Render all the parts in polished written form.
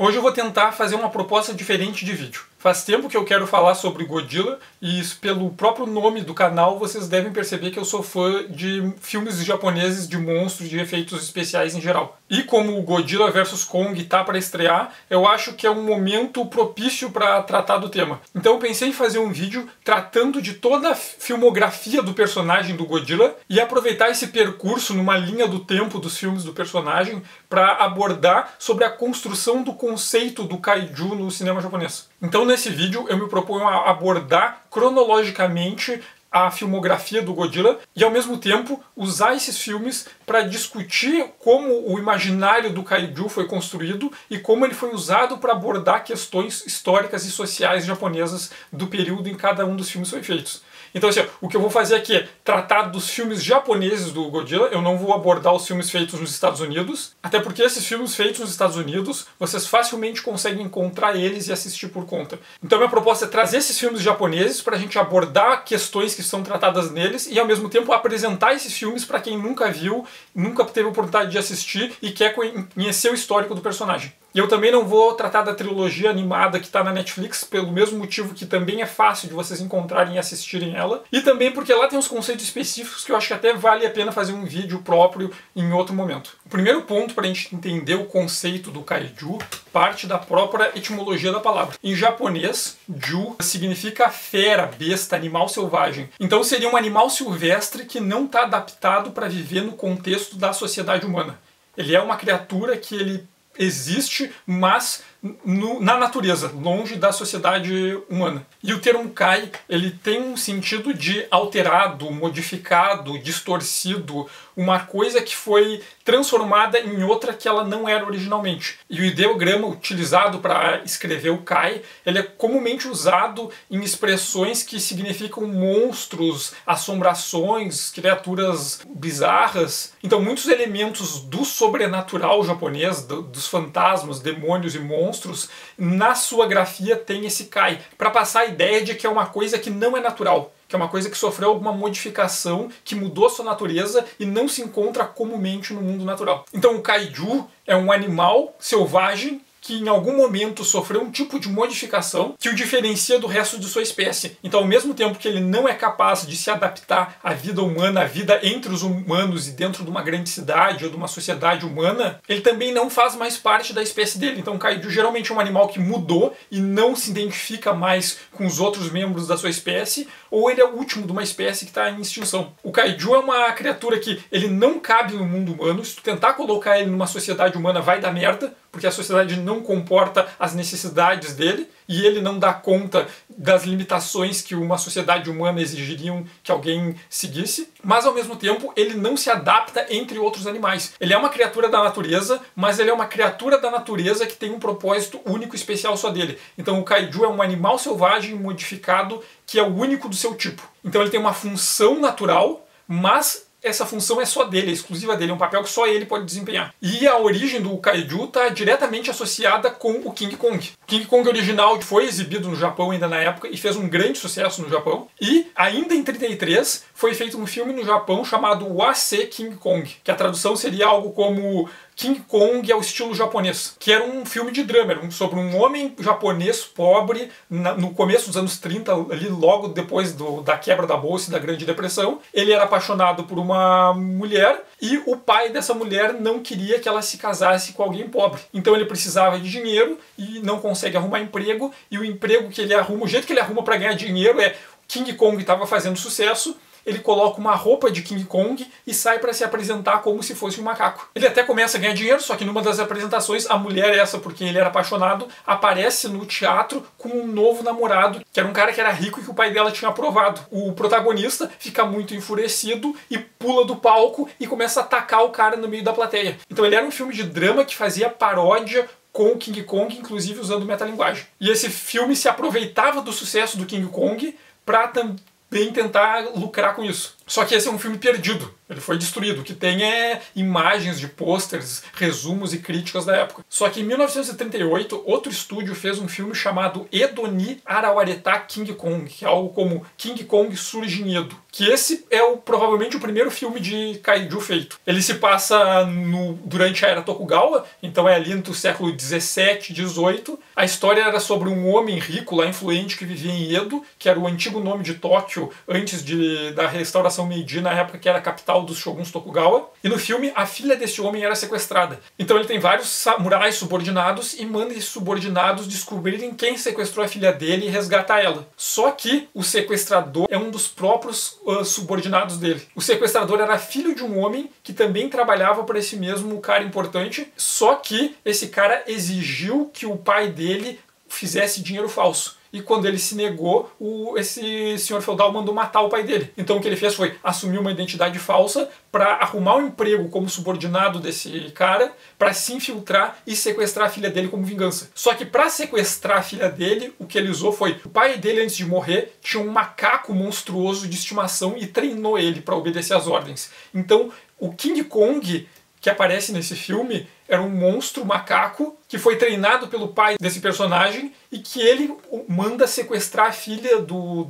Hoje eu vou tentar fazer uma proposta diferente de vídeo. Faz tempo que eu quero falar sobre Godzilla e pelo próprio nome do canal vocês devem perceber que eu sou fã de filmes japoneses de monstros, de efeitos especiais em geral. E como o Godzilla vs Kong tá para estrear, eu acho que é um momento propício para tratar do tema. Então eu pensei em fazer um vídeo tratando de toda a filmografia do personagem do Godzilla e aproveitar esse percurso numa linha do tempo dos filmes do personagem para abordar sobre a construção do conceito do kaiju no cinema japonês. Então nesse vídeo eu me proponho a abordar cronologicamente a filmografia do Godzilla e ao mesmo tempo usar esses filmes para discutir como o imaginário do kaiju foi construído e como ele foi usado para abordar questões históricas e sociais japonesas do período em que cada um dos filmes foi feito. Então assim, o que eu vou fazer aqui é tratar dos filmes japoneses do Godzilla, eu não vou abordar os filmes feitos nos Estados Unidos, até porque esses filmes feitos nos Estados Unidos, vocês facilmente conseguem encontrar eles e assistir por conta. Então minha proposta é trazer esses filmes japoneses para a gente abordar questões que são tratadas neles e ao mesmo tempo apresentar esses filmes para quem nunca viu, nunca teve a oportunidade de assistir e quer conhecer o histórico do personagem. E eu também não vou tratar da trilogia animada que está na Netflix, pelo mesmo motivo que também é fácil de vocês encontrarem e assistirem ela. E também porque lá tem uns conceitos específicos que eu acho que até vale a pena fazer um vídeo próprio em outro momento. O primeiro ponto para a gente entender o conceito do kaiju parte da própria etimologia da palavra. Em japonês, ju significa fera, besta, animal selvagem. Então seria um animal silvestre que não está adaptado para viver no contexto da sociedade humana. Ele é uma criatura que ele existe, mas na natureza, longe da sociedade humana. E o termo kai, ele tem um sentido de alterado, modificado, distorcido, uma coisa que foi transformada em outra que ela não era originalmente. E o ideograma utilizado para escrever o kai, ele é comumente usado em expressões que significam monstros, assombrações, criaturas bizarras. Então muitos elementos do sobrenatural japonês, dos fantasmas, demônios e monstros, na sua grafia tem esse kai, para passar a ideia de que é uma coisa que não é natural, que é uma coisa que sofreu alguma modificação, que mudou sua natureza e não se encontra comumente no mundo natural. Então o kaiju é um animal selvagem que em algum momento sofreu um tipo de modificação que o diferencia do resto de sua espécie. Então, ao mesmo tempo que ele não é capaz de se adaptar à vida humana, à vida entre os humanos e dentro de uma grande cidade ou de uma sociedade humana, ele também não faz mais parte da espécie dele. Então, o kaiju geralmente é um animal que mudou e não se identifica mais com os outros membros da sua espécie, ou ele é o último de uma espécie que está em extinção. O kaiju é uma criatura que ele não cabe no mundo humano. Se tu tentar colocar ele numa sociedade humana, vai dar merda, porque a sociedade não comporta as necessidades dele e ele não dá conta das limitações que uma sociedade humana exigiriam que alguém seguisse, mas ao mesmo tempo ele não se adapta entre outros animais. Ele é uma criatura da natureza, mas ele é uma criatura da natureza que tem um propósito único e especial só dele. Então o kaiju é um animal selvagem modificado que é o único do seu tipo. Então ele tem uma função natural, mas essa função é só dele, é exclusiva dele, é um papel que só ele pode desempenhar. E a origem do kaiju está diretamente associada com o King Kong. O King Kong original foi exibido no Japão ainda na época e fez um grande sucesso no Japão. E ainda em 1933 foi feito um filme no Japão chamado Wase King Kong, que a tradução seria algo como King Kong ao estilo japonês, que era um filme de drama, era sobre um homem japonês pobre no começo dos anos 30, ali logo depois da quebra da Bolsa e da Grande Depressão. Ele era apaixonado por uma mulher e o pai dessa mulher não queria que ela se casasse com alguém pobre. Então ele precisava de dinheiro e não consegue arrumar emprego, e o emprego que ele arruma, o jeito que ele arruma para ganhar dinheiro é King Kong estava fazendo sucesso, ele coloca uma roupa de King Kong e sai para se apresentar como se fosse um macaco. Ele até começa a ganhar dinheiro, só que numa das apresentações, a mulher essa, por quem ele era apaixonado, aparece no teatro com um novo namorado, que era um cara que era rico e que o pai dela tinha aprovado. O protagonista fica muito enfurecido e pula do palco e começa a atacar o cara no meio da plateia. Então ele era um filme de drama que fazia paródia com o King Kong, inclusive usando metalinguagem. E esse filme se aproveitava do sucesso do King Kong para também tentar lucrar com isso. Só que esse é um filme perdido, ele foi destruído. O que tem é imagens de pôsteres, resumos e críticas da época. Só que em 1938, outro estúdio fez um filme chamado Edo ni Arawaretá King Kong, que é algo como King Kong surge em Edo. Que esse é provavelmente o primeiro filme de kaiju feito. Ele se passa durante a era Tokugawa, então é ali entre o século 17 e 18. A história era sobre um homem rico, lá influente, que vivia em Edo, que era o antigo nome de Tóquio antes da restauração Meiji, na época que era a capital dos shoguns Tokugawa. E no filme, a filha desse homem era sequestrada. Então ele tem vários samurais subordinados e manda esses subordinados descobrirem quem sequestrou a filha dele e resgatar ela. Só que o sequestrador é um dos próprios subordinados dele. O sequestrador era filho de um homem que também trabalhava para esse mesmo cara importante, só que esse cara exigiu que o pai dele fizesse dinheiro falso. E quando ele se negou, esse senhor feudal mandou matar o pai dele. Então o que ele fez foi assumir uma identidade falsa para arrumar um emprego como subordinado desse cara, para se infiltrar e sequestrar a filha dele como vingança. Só que para sequestrar a filha dele, o que ele usou foi: o pai dele, antes de morrer, tinha um macaco monstruoso de estimação e treinou ele para obedecer às ordens. Então o King Kong que aparece nesse filme era um monstro macaco que foi treinado pelo pai desse personagem e que ele manda sequestrar a filha do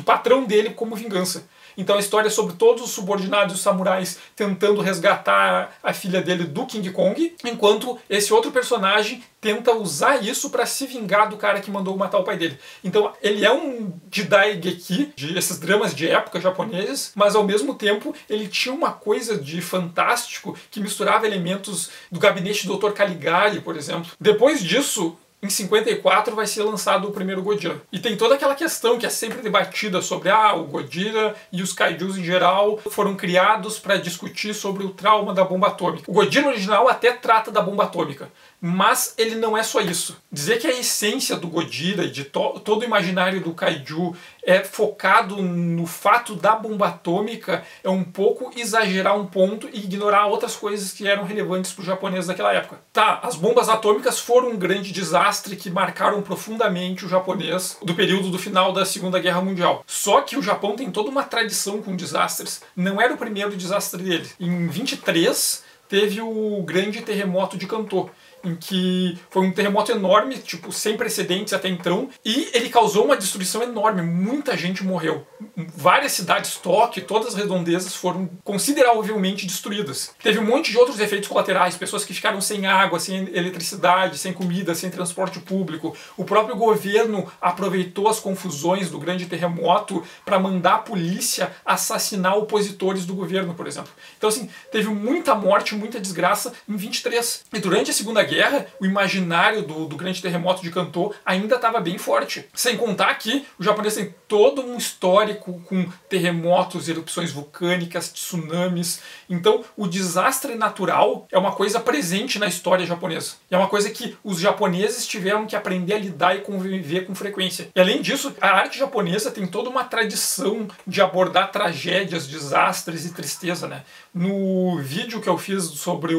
patrão dele como vingança. Então a história é sobre todos os subordinados e os samurais tentando resgatar a filha dele do King Kong, enquanto esse outro personagem tenta usar isso para se vingar do cara que mandou matar o pai dele. Então ele é um Jidaigeki, esses dramas de época japoneses, mas ao mesmo tempo ele tinha uma coisa de fantástico que misturava elementos do gabinete do Dr. Caligari, por exemplo. Depois disso, em 54 vai ser lançado o primeiro Godzilla. E tem toda aquela questão que é sempre debatida sobre o Godzilla e os kaijus em geral foram criados para discutir sobre o trauma da bomba atômica. O Godzilla original até trata da bomba atômica, mas ele não é só isso. Dizer que a essência do Godzilla e de todo o imaginário do kaiju é focado no fato da bomba atômica é um pouco exagerar um ponto e ignorar outras coisas que eram relevantes para os japoneses daquela época. Tá, as bombas atômicas foram um grande desastre que marcaram profundamente o japonês do período do final da Segunda Guerra Mundial. Só que o Japão tem toda uma tradição com desastres. Não era o primeiro desastre dele. Em 23 teve o grande terremoto de Kanto, em que foi um terremoto enorme, tipo, sem precedentes até então, e ele causou uma destruição enorme, muita gente morreu. Várias cidades, Tóquio, todas as redondezas foram consideravelmente destruídas. Teve um monte de outros efeitos colaterais, pessoas que ficaram sem água, sem eletricidade, sem comida, sem transporte público. O próprio governo aproveitou as confusões do grande terremoto para mandar a polícia assassinar opositores do governo, por exemplo. Então, assim, teve muita morte, muita desgraça em 23. E durante a Segunda Guerra, o imaginário do grande terremoto de Kanto ainda estava bem forte. Sem contar que o japonês tem todo um histórico com terremotos, erupções vulcânicas, tsunamis. Então, o desastre natural é uma coisa presente na história japonesa. E é uma coisa que os japoneses tiveram que aprender a lidar e conviver com frequência. E além disso, a arte japonesa tem toda uma tradição de abordar tragédias, desastres e tristeza, né? No vídeo que eu fiz sobre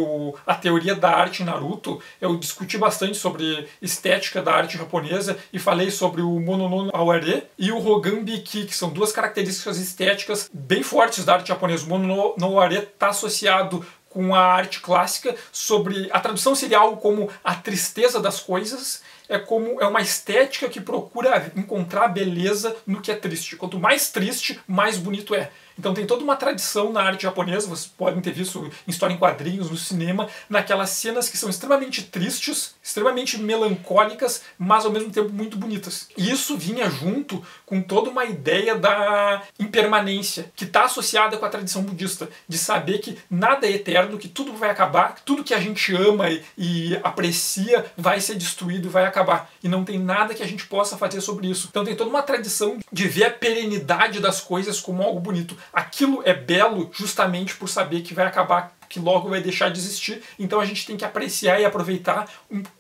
a teoria da arte em Naruto, eu discuti bastante sobre estética da arte japonesa e falei sobre o Mono no Aware e o Rogan-biki, que são duas características estéticas bem fortes da arte japonesa. O Mono no Aware está associado com a arte clássica, sobre a tradução seria algo como a tristeza das coisas, é uma estética que procura encontrar beleza no que é triste. Quanto mais triste, mais bonito é. Então tem toda uma tradição na arte japonesa, vocês podem ter visto em história em quadrinhos, no cinema, naquelas cenas que são extremamente tristes, extremamente melancólicas, mas ao mesmo tempo muito bonitas. E isso vinha junto com toda uma ideia da impermanência, que está associada com a tradição budista, de saber que nada é eterno, que tudo vai acabar, que tudo que a gente ama e aprecia vai ser destruído e vai acabar. E não tem nada que a gente possa fazer sobre isso. Então tem toda uma tradição de ver a perenidade das coisas como algo bonito. Aquilo é belo justamente por saber que vai acabar, que logo vai deixar de existir, então a gente tem que apreciar e aproveitar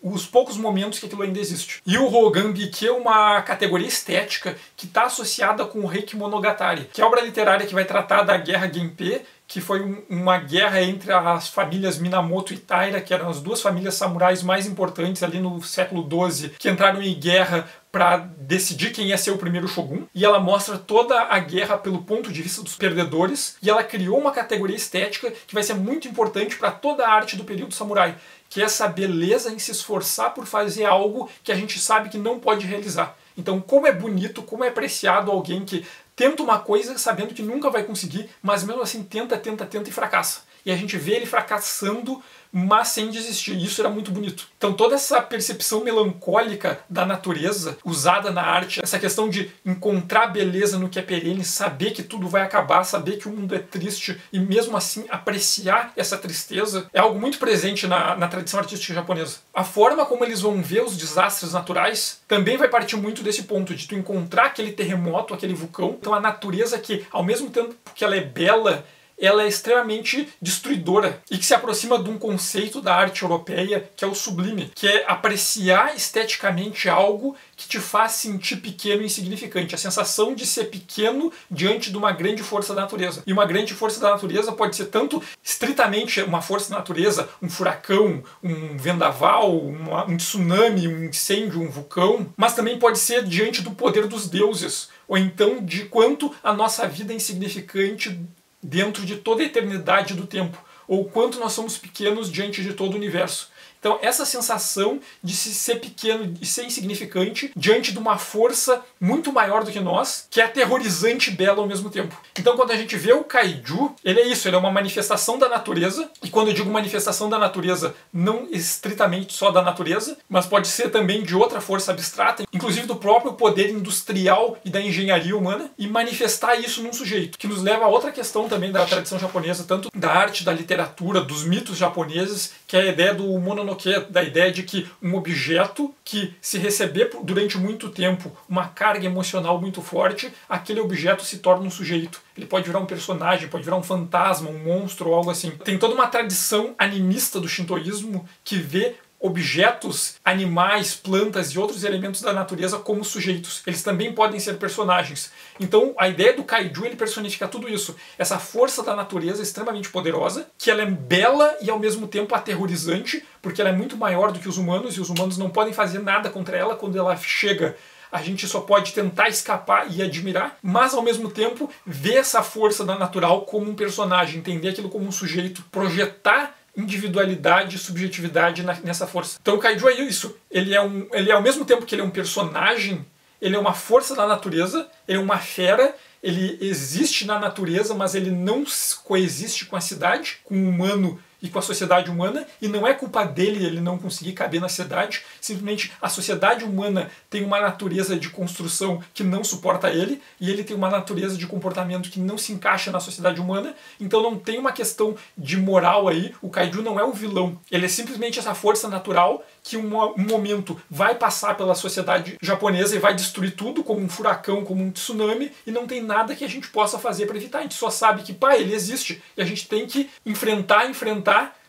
os poucos momentos que aquilo ainda existe. E o Rogan-biki é uma categoria estética que está associada com o Reiki Monogatari, que é a obra literária que vai tratar da Guerra Genpei, que foi uma guerra entre as famílias Minamoto e Taira, que eram as duas famílias samurais mais importantes ali no século XII, que entraram em guerra para decidir quem ia ser o primeiro Shogun, e ela mostra toda a guerra pelo ponto de vista dos perdedores, e ela criou uma categoria estética que vai ser muito importante para toda a arte do período samurai, que é essa beleza em se esforçar por fazer algo que a gente sabe que não pode realizar. Então, como é bonito, como é apreciado alguém que tenta uma coisa sabendo que nunca vai conseguir, mas mesmo assim tenta e fracassa. E a gente vê ele fracassando, mas sem desistir. Isso era muito bonito. Então toda essa percepção melancólica da natureza usada na arte, essa questão de encontrar beleza no que é perene, saber que tudo vai acabar, saber que o mundo é triste e mesmo assim apreciar essa tristeza, é algo muito presente na tradição artística japonesa. A forma como eles vão ver os desastres naturais também vai partir muito desse ponto, de tu encontrar aquele terremoto, aquele vulcão. Então a natureza que, ao mesmo tempo que ela é bela, ela é extremamente destruidora e que se aproxima de um conceito da arte europeia que é o sublime, que é apreciar esteticamente algo que te faz sentir pequeno e insignificante, a sensação de ser pequeno diante de uma grande força da natureza. E uma grande força da natureza pode ser tanto estritamente uma força da natureza, um furacão, um vendaval, um tsunami, um incêndio, um vulcão, mas também pode ser diante do poder dos deuses, ou então de quanto a nossa vida é insignificante dentro de toda a eternidade do tempo, ou quanto nós somos pequenos diante de todo o universo. Então essa sensação de se ser pequeno e ser insignificante diante de uma força muito maior do que nós, que é aterrorizante e bela ao mesmo tempo. Então quando a gente vê o Kaiju, ele é isso, ele é uma manifestação da natureza, e quando eu digo manifestação da natureza, não estritamente só da natureza, mas pode ser também de outra força abstrata, inclusive do próprio poder industrial e da engenharia humana, e manifestar isso num sujeito, que nos leva a outra questão também da tradição japonesa, tanto da arte, da literatura, dos mitos japoneses, que é a ideia do Mononoke, da ideia de que um objeto que, se receber durante muito tempo uma carga emocional muito forte, aquele objeto se torna um sujeito. Ele pode virar um personagem, pode virar um fantasma, um monstro ou algo assim. Tem toda uma tradição animista do shintoísmo que vê objetos, animais, plantas e outros elementos da natureza como sujeitos. Eles também podem ser personagens. Então a ideia do Kaiju, ele personifica tudo isso. Essa força da natureza extremamente poderosa, que ela é bela e ao mesmo tempo aterrorizante, porque ela é muito maior do que os humanos e os humanos não podem fazer nada contra ela. Quando ela chega, a gente só pode tentar escapar e admirar, mas ao mesmo tempo ver essa força da natural como um personagem, entender aquilo como um sujeito, projetar individualidade e subjetividade nessa força. Então o Kaiju é isso. Ele é ao mesmo tempo que ele é um personagem, ele é uma força da natureza, ele é uma fera, ele existe na natureza, mas ele não coexiste com a cidade, com o humano e com a sociedade humana, e não é culpa dele ele não conseguir caber na cidade, simplesmente a sociedade humana tem uma natureza de construção que não suporta ele, e ele tem uma natureza de comportamento que não se encaixa na sociedade humana, então não tem uma questão de moral aí. O Kaiju não é o vilão, ele é simplesmente essa força natural que um momento vai passar pela sociedade japonesa e vai destruir tudo, como um furacão, como um tsunami, e não tem nada que a gente possa fazer para evitar. A gente só sabe que, ele existe, e a gente tem que enfrentar,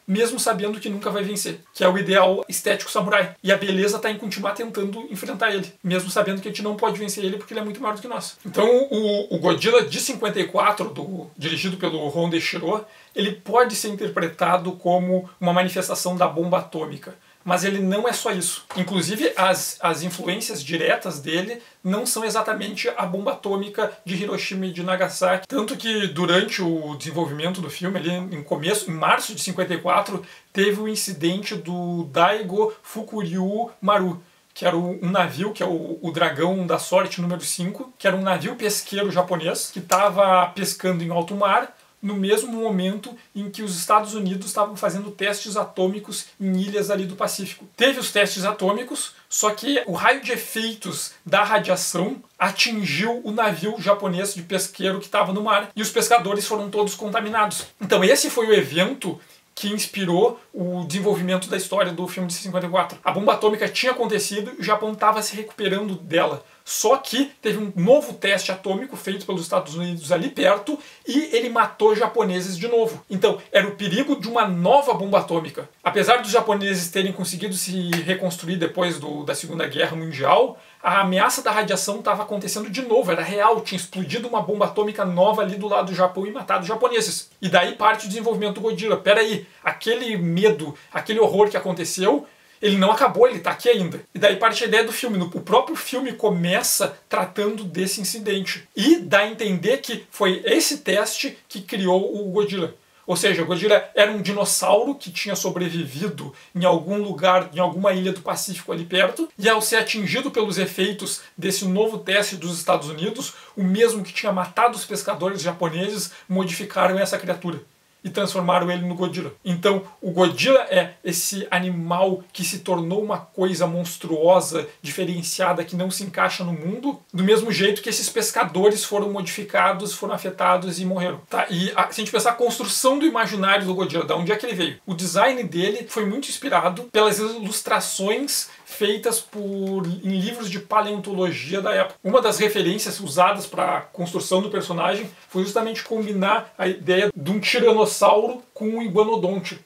mesmo sabendo que nunca vai vencer, que é o ideal estético samurai. E a beleza está em continuar tentando enfrentar ele, mesmo sabendo que a gente não pode vencer ele porque ele é muito maior do que nós. Então o Godzilla de 54, dirigido pelo Honda Shiro, ele pode ser interpretado como uma manifestação da bomba atômica. Mas ele não é só isso. Inclusive, as influências diretas dele não são exatamente a bomba atômica de Hiroshima e de Nagasaki. Tanto que durante o desenvolvimento do filme, ali em março de 54, teve o incidente do Daigo Fukuryu Maru, que era um navio, que é o Dragão da Sorte número 5, que era um navio pesqueiro japonês que estava pescando em alto mar, no mesmo momento em que os Estados Unidos estavam fazendo testes atômicos em ilhas ali do Pacífico. Teve os testes atômicos, só que o raio de efeitos da radiação atingiu o navio japonês de pesqueiro que estava no mar, e os pescadores foram todos contaminados. Então esse foi o evento que inspirou o desenvolvimento da história do filme de 54. A bomba atômica tinha acontecido e o Japão estava se recuperando dela. Só que teve um novo teste atômico feito pelos Estados Unidos ali perto e ele matou japoneses de novo. Então, era o perigo de uma nova bomba atômica. Apesar dos japoneses terem conseguido se reconstruir depois da Segunda Guerra Mundial, a ameaça da radiação estava acontecendo de novo, era real, tinha explodido uma bomba atômica nova ali do lado do Japão e matado os japoneses. E daí parte o desenvolvimento do Godzilla. Peraí, aquele medo, aquele horror que aconteceu, Ele não acabou, ele tá aqui ainda. E daí parte a ideia do filme. O próprio filme começa tratando desse incidente. E dá a entender que foi esse teste que criou o Godzilla. Ou seja, o Godzilla era um dinossauro que tinha sobrevivido em algum lugar, em alguma ilha do Pacífico ali perto, e ao ser atingido pelos efeitos desse novo teste dos Estados Unidos, o mesmo que tinha matado os pescadores japoneses, modificaram essa criatura e transformaram ele no Godzilla. Então, o Godzilla é esse animal que se tornou uma coisa monstruosa, diferenciada, que não se encaixa no mundo, do mesmo jeito que esses pescadores foram modificados, foram afetados e morreram. Tá? E se a gente pensar a construção do imaginário do Godzilla, de onde é que ele veio? O design dele foi muito inspirado pelas ilustrações feitas em livros de paleontologia da época. Uma das referências usadas para a construção do personagem foi justamente combinar a ideia de um tiranossauro com um iguanodonte.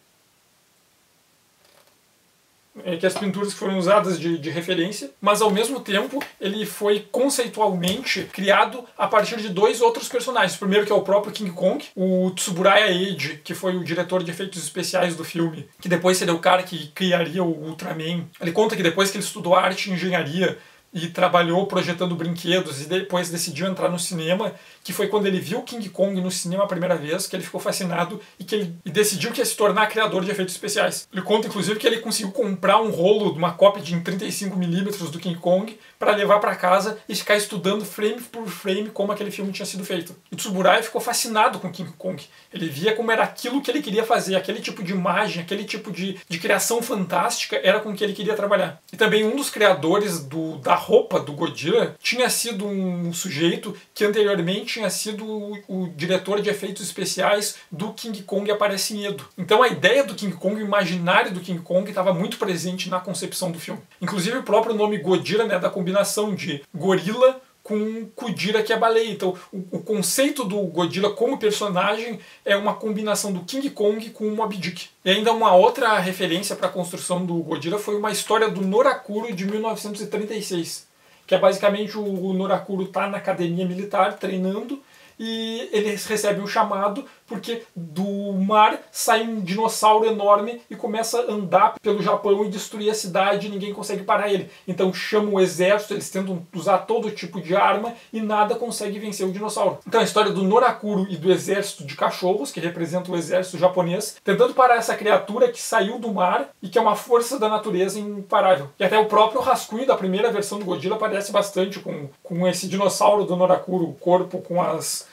Que as pinturas que foram usadas de referência, mas ao mesmo tempo ele foi conceitualmente criado a partir de dois outros personagens. O primeiro, que é o próprio King Kong, o Tsuburaya Eiji, que foi o diretor de efeitos especiais do filme, que depois seria o cara que criaria o Ultraman. Ele conta que depois que ele estudou arte e engenharia e trabalhou projetando brinquedos e depois decidiu entrar no cinema, que foi quando ele viu King Kong no cinema a primeira vez, que ele ficou fascinado e decidiu que ia se tornar criador de efeitos especiais. Ele conta, inclusive, que ele conseguiu comprar um rolo de uma cópia de 35mm do King Kong para levar para casa e ficar estudando frame por frame como aquele filme tinha sido feito. E Tsuburaya ficou fascinado com King Kong. Ele via como era aquilo que ele queria fazer, aquele tipo de imagem, aquele tipo de criação fantástica era com que ele queria trabalhar. E também um dos criadores da roupa do Godzilla tinha sido um sujeito que anteriormente tinha sido o diretor de efeitos especiais do King Kong Aparece Medo. Então a ideia do King Kong, o imaginário do King Kong estava muito presente na concepção do filme. Inclusive o próprio nome Godzilla, né, da combinação de gorila com Kudira, que é a baleia. Então o conceito do Godzilla como personagem é uma combinação do King Kong com o Moby Dick. E ainda uma outra referência para a construção do Godzilla foi uma história do Norakuro de 1936. Que é basicamente o Norakuro está na academia militar treinando e ele recebe um chamado porque do mar sai um dinossauro enorme e começa a andar pelo Japão e destruir a cidade e ninguém consegue parar ele. Então chama o exército, eles tentam usar todo tipo de arma e nada consegue vencer o dinossauro. Então a história do Norakuro e do exército de cachorros, que representa o exército japonês, tentando parar essa criatura que saiu do mar e que é uma força da natureza imparável. E até o próprio rascunho da primeira versão do Godzilla aparece bastante com esse dinossauro do Norakuro, o corpo com as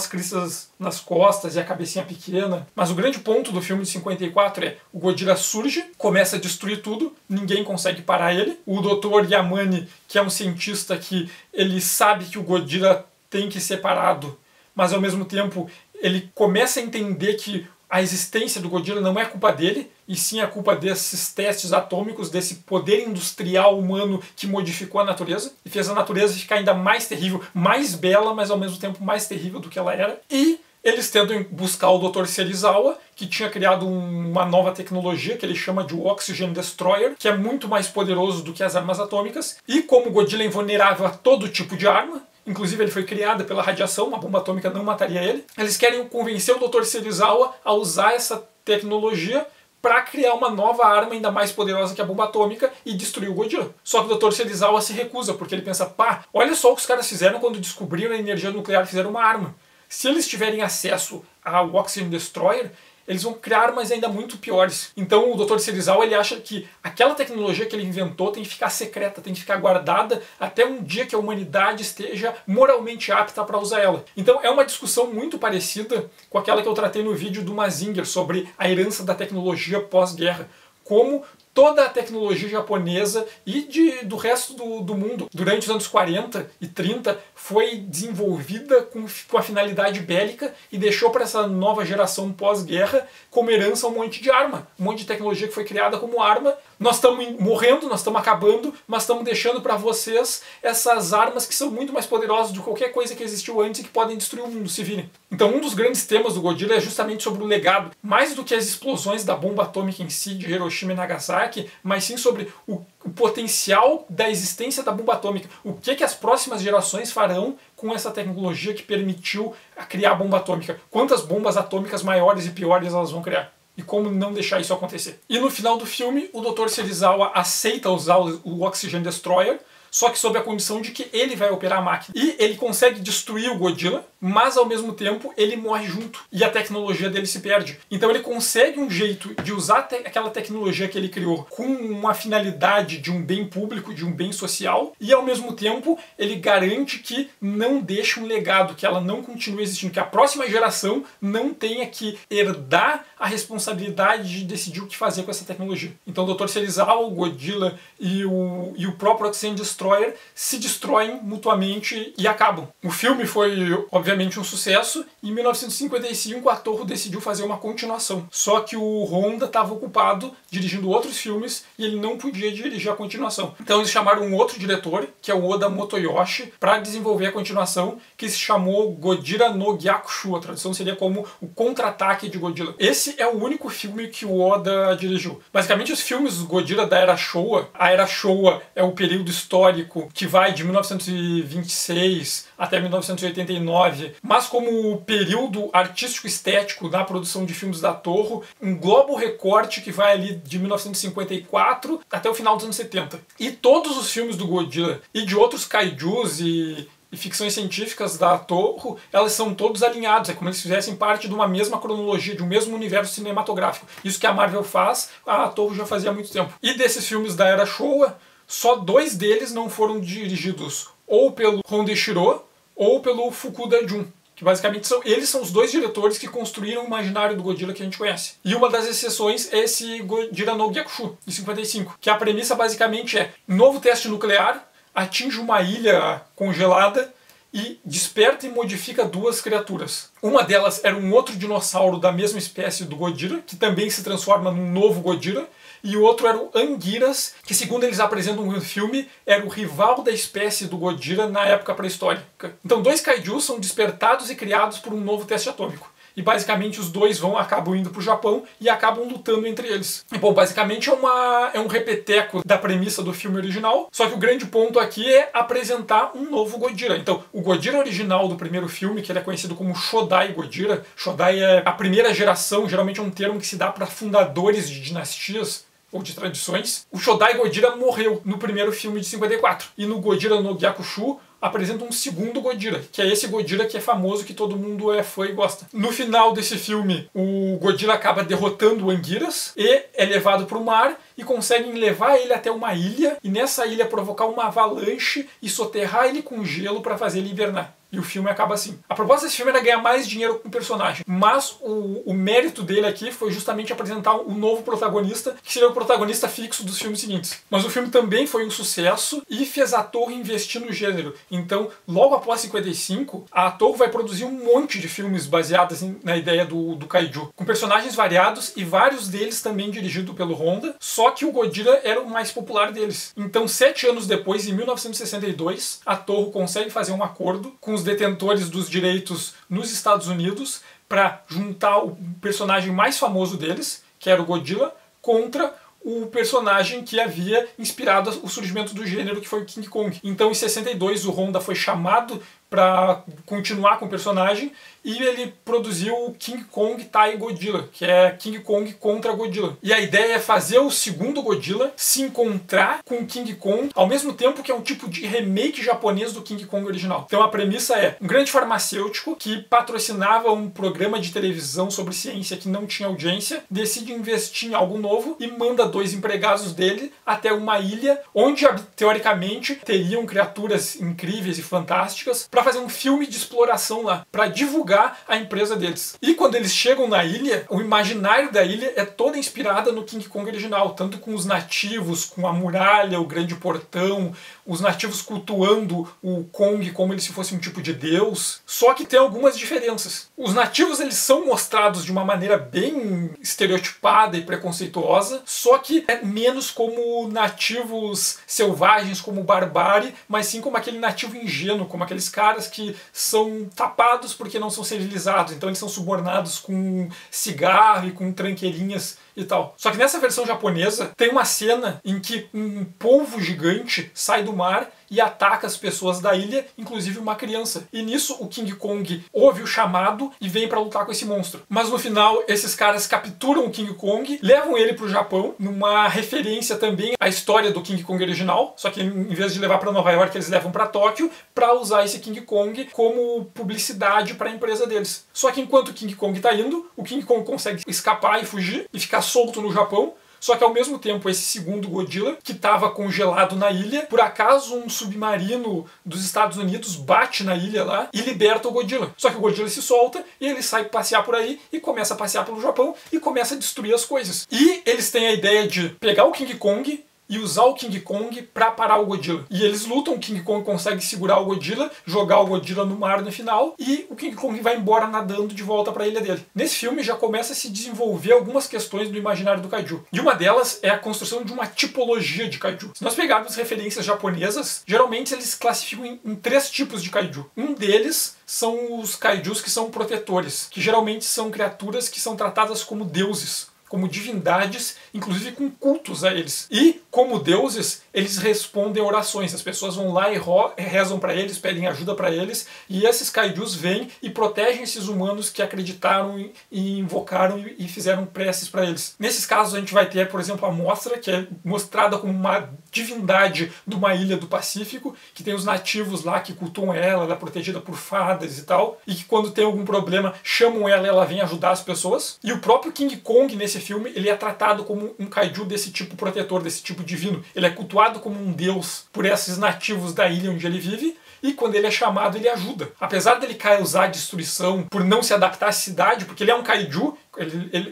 cristas nas costas e a cabecinha pequena. Mas o grande ponto do filme de 54 é o Godzilla surge, começa a destruir tudo, ninguém consegue parar ele. O Dr. Yamane, que é um cientista que ele sabe que o Godzilla tem que ser parado, mas ao mesmo tempo ele começa a entender que a existência do Godzilla não é culpa dele, e sim a culpa desses testes atômicos, desse poder industrial humano que modificou a natureza e fez a natureza ficar ainda mais terrível, mais bela, mas ao mesmo tempo mais terrível do que ela era. E eles tentam buscar o Dr. Serizawa, que tinha criado uma nova tecnologia que ele chama de Oxygen Destroyer, que é muito mais poderoso do que as armas atômicas. E como o Godzilla é invulnerável a todo tipo de arma, inclusive ele foi criado pela radiação, uma bomba atômica não mataria ele, eles querem convencer o Dr. Serizawa a usar essa tecnologia para criar uma nova arma ainda mais poderosa que a bomba atômica e destruir o Godzilla. Só que o Dr. Serizawa se recusa, porque ele pensa, olha só o que os caras fizeram quando descobriram a energia nuclear, fizeram uma arma. Se eles tiverem acesso ao Oxygen Destroyer, eles vão criar armas ainda muito piores. Então o Dr. Serizawa, ele acha que aquela tecnologia que ele inventou tem que ficar secreta, tem que ficar guardada até um dia que a humanidade esteja moralmente apta para usar ela. Então é uma discussão muito parecida com aquela que eu tratei no vídeo do Mazinger sobre a herança da tecnologia pós-guerra. Como toda a tecnologia japonesa e do resto do mundo, durante os anos 40 e 30, foi desenvolvida com a finalidade bélica e deixou para essa nova geração pós-guerra como herança um monte de arma, um monte de tecnologia que foi criada como arma. Nós estamos morrendo, nós estamos acabando, mas estamos deixando para vocês essas armas que são muito mais poderosas do que qualquer coisa que existiu antes e que podem destruir o mundo, se virem. Então um dos grandes temas do Godzilla é justamente sobre o legado, mais do que as explosões da bomba atômica em si, de Hiroshima e Nagasaki, mas sim sobre o potencial da existência da bomba atômica. O que as próximas gerações farão com essa tecnologia que permitiu criar a bomba atômica? Quantas bombas atômicas maiores e piores elas vão criar? e como não deixar isso acontecer. E no final do filme, o Dr. Serizawa aceita usar o Oxygen Destroyer, só que sob a condição de que ele vai operar a máquina. E ele consegue destruir o Godzilla, mas ao mesmo tempo ele morre junto e a tecnologia dele se perde. Então ele consegue um jeito de usar aquela tecnologia que ele criou com uma finalidade de um bem público, de um bem social, e ao mesmo tempo ele garante que não deixe um legado, que ela não continue existindo, que a próxima geração não tenha que herdar a responsabilidade de decidir o que fazer com essa tecnologia. Então o Dr. Serizawa, o Godzilla e o próprio Oxygen Destroyer se destroem mutuamente e acabam. O filme foi, obviamente, um sucesso e em 1955 a Toho decidiu fazer uma continuação. Só que o Honda estava ocupado dirigindo outros filmes e ele não podia dirigir a continuação. Então eles chamaram um outro diretor, que é o Oda Motoyoshi, para desenvolver a continuação, que se chamou Gojira no Gyakushu. A tradução seria como o contra-ataque de Godzilla. Esse é o único filme que o Oda dirigiu. Basicamente os filmes do Godzilla da Era Showa, a Era Showa é o período histórico que vai de 1926 até 1989, mas como período artístico-estético na produção de filmes da Toho, engloba o recorte que vai ali de 1954 até o final dos anos 70. E todos os filmes do Godzilla e de outros kaijus e ficções científicas da Toho, elas são todos alinhados, é como se fizessem parte de uma mesma cronologia, de um mesmo universo cinematográfico. Isso que a Marvel faz, a Toho já fazia há muito tempo. E desses filmes da Era Showa, só 2 deles não foram dirigidos ou pelo Honda Shiro ou pelo Fukuda Jun, que basicamente eles são os 2 diretores que construíram o imaginário do Godzilla que a gente conhece. E uma das exceções é esse Gojira no Gyakushu, de 55, que a premissa basicamente é: novo teste nuclear atinge uma ilha congelada e desperta e modifica 2 criaturas. Uma delas era um outro dinossauro da mesma espécie do Godzilla, que também se transforma num novo Godzilla, e o outro era o Anguirus, que segundo eles apresentam no filme, era o rival da espécie do Godzilla na época pré-histórica. Então 2 kaijus são despertados e criados por um novo teste atômico. E basicamente os 2 acabam indo para o Japão e acabam lutando entre eles. E, bom, basicamente é um repeteco da premissa do filme original, só que o grande ponto aqui é apresentar um novo Godzilla. Então, o Godzilla original do primeiro filme, que ele é conhecido como Shodai Godzilla, Shodai é a primeira geração, geralmente é um termo que se dá para fundadores de dinastias ou de tradições. O Shodai Godzilla morreu no primeiro filme de 54. E no Gojira no Gyakushu apresenta um segundo Godzilla, que é esse Godzilla que é famoso, que todo mundo é fã e gosta. No final desse filme, o Godzilla acaba derrotando o Anguirus e é levado para o mar e conseguem levar ele até uma ilha e nessa ilha provocar uma avalanche e soterrar ele com gelo para fazer ele hibernar. E o filme acaba assim. A proposta desse filme era ganhar mais dinheiro com o personagem, mas o mérito dele aqui foi justamente apresentar um novo protagonista, que seria o protagonista fixo dos filmes seguintes. Mas o filme também foi um sucesso e fez a Toho investir no gênero. Então, logo após 55, a Toho vai produzir um monte de filmes baseados na ideia do kaiju, com personagens variados e vários deles também dirigidos pelo Honda, só que o Godzilla era o mais popular deles. Então, 7 anos depois, em 1962, a Toho consegue fazer um acordo com os detentores dos direitos nos Estados Unidos para juntar o personagem mais famoso deles, que era o Godzilla, contra o personagem que havia inspirado o surgimento do gênero, que foi o King Kong. Então, em 62, o Honda foi chamado para continuar com o personagem e ele produziu o King Kong Tai Godzilla, que é King Kong contra Godzilla. E a ideia é fazer o segundo Godzilla se encontrar com o King Kong, ao mesmo tempo que é um tipo de remake japonês do King Kong original. Então a premissa é um grande farmacêutico que patrocinava um programa de televisão sobre ciência que não tinha audiência, decide investir em algo novo e manda 2 empregados dele até uma ilha onde, teoricamente, teriam criaturas incríveis e fantásticas para fazer um filme de exploração lá, para divulgar a empresa deles. E quando eles chegam na ilha, o imaginário da ilha é toda inspirada no King Kong original, tanto com os nativos, com a muralha, o grande portão, os nativos cultuando o Kong como ele se fosse um tipo de deus. Só que tem algumas diferenças. Os nativos eles são mostrados de uma maneira bem estereotipada e preconceituosa, só que é menos como nativos selvagens, como barbárie, mas sim como aquele nativo ingênuo, como aqueles caras que são tapados porque não são civilizados, então eles são subornados com cigarro e com tranqueirinhas e tal. Só que nessa versão japonesa tem uma cena em que um polvo gigante sai do mar e ataca as pessoas da ilha, inclusive uma criança. E nisso o King Kong ouve o chamado e vem para lutar com esse monstro. Mas no final esses caras capturam o King Kong, levam ele para o Japão, numa referência também à história do King Kong original, só que em vez de levar para Nova York eles levam para Tóquio para usar esse King Kong como publicidade para a empresa deles. Só que enquanto o King Kong está indo, o King Kong consegue escapar e fugir e ficar solto no Japão. Só que ao mesmo tempo, esse segundo Godzilla, que estava congelado na ilha, por acaso um submarino dos Estados Unidos bate na ilha lá e liberta o Godzilla. Só que o Godzilla se solta e ele sai passear por aí e começa a passear pelo Japão e começa a destruir as coisas. E eles têm a ideia de pegar o King Kong e usar o King Kong para parar o Godzilla. E eles lutam, o King Kong consegue segurar o Godzilla, jogar o Godzilla no mar no final, e o King Kong vai embora nadando de volta para a ilha dele. Nesse filme já começa a se desenvolver algumas questões do imaginário do Kaiju. E uma delas é a construção de uma tipologia de Kaiju. Se nós pegarmos referências japonesas, geralmente eles classificam em 3 tipos de Kaiju. Um deles são os Kaijus que são protetores, que geralmente são criaturas que são tratadas como deuses, como divindades, inclusive com cultos a eles. E, como deuses, eles respondem orações. As pessoas vão lá e rezam para eles, pedem ajuda para eles, e esses kaijus vêm e protegem esses humanos que acreditaram e invocaram e fizeram preces para eles. Nesses casos a gente vai ter, por exemplo, a Mothra, que é mostrada como uma divindade de uma ilha do Pacífico, que tem os nativos lá que cultuam ela, ela é protegida por fadas e tal, e que quando tem algum problema chamam ela e ela vem ajudar as pessoas. E o próprio King Kong, nesse filme, ele é tratado como um kaiju desse tipo protetor, desse tipo divino. Ele é cultuado como um deus por esses nativos da ilha onde ele vive, e quando ele é chamado, ele ajuda. Apesar dele causar destruição por não se adaptar à cidade, porque ele é um kaiju,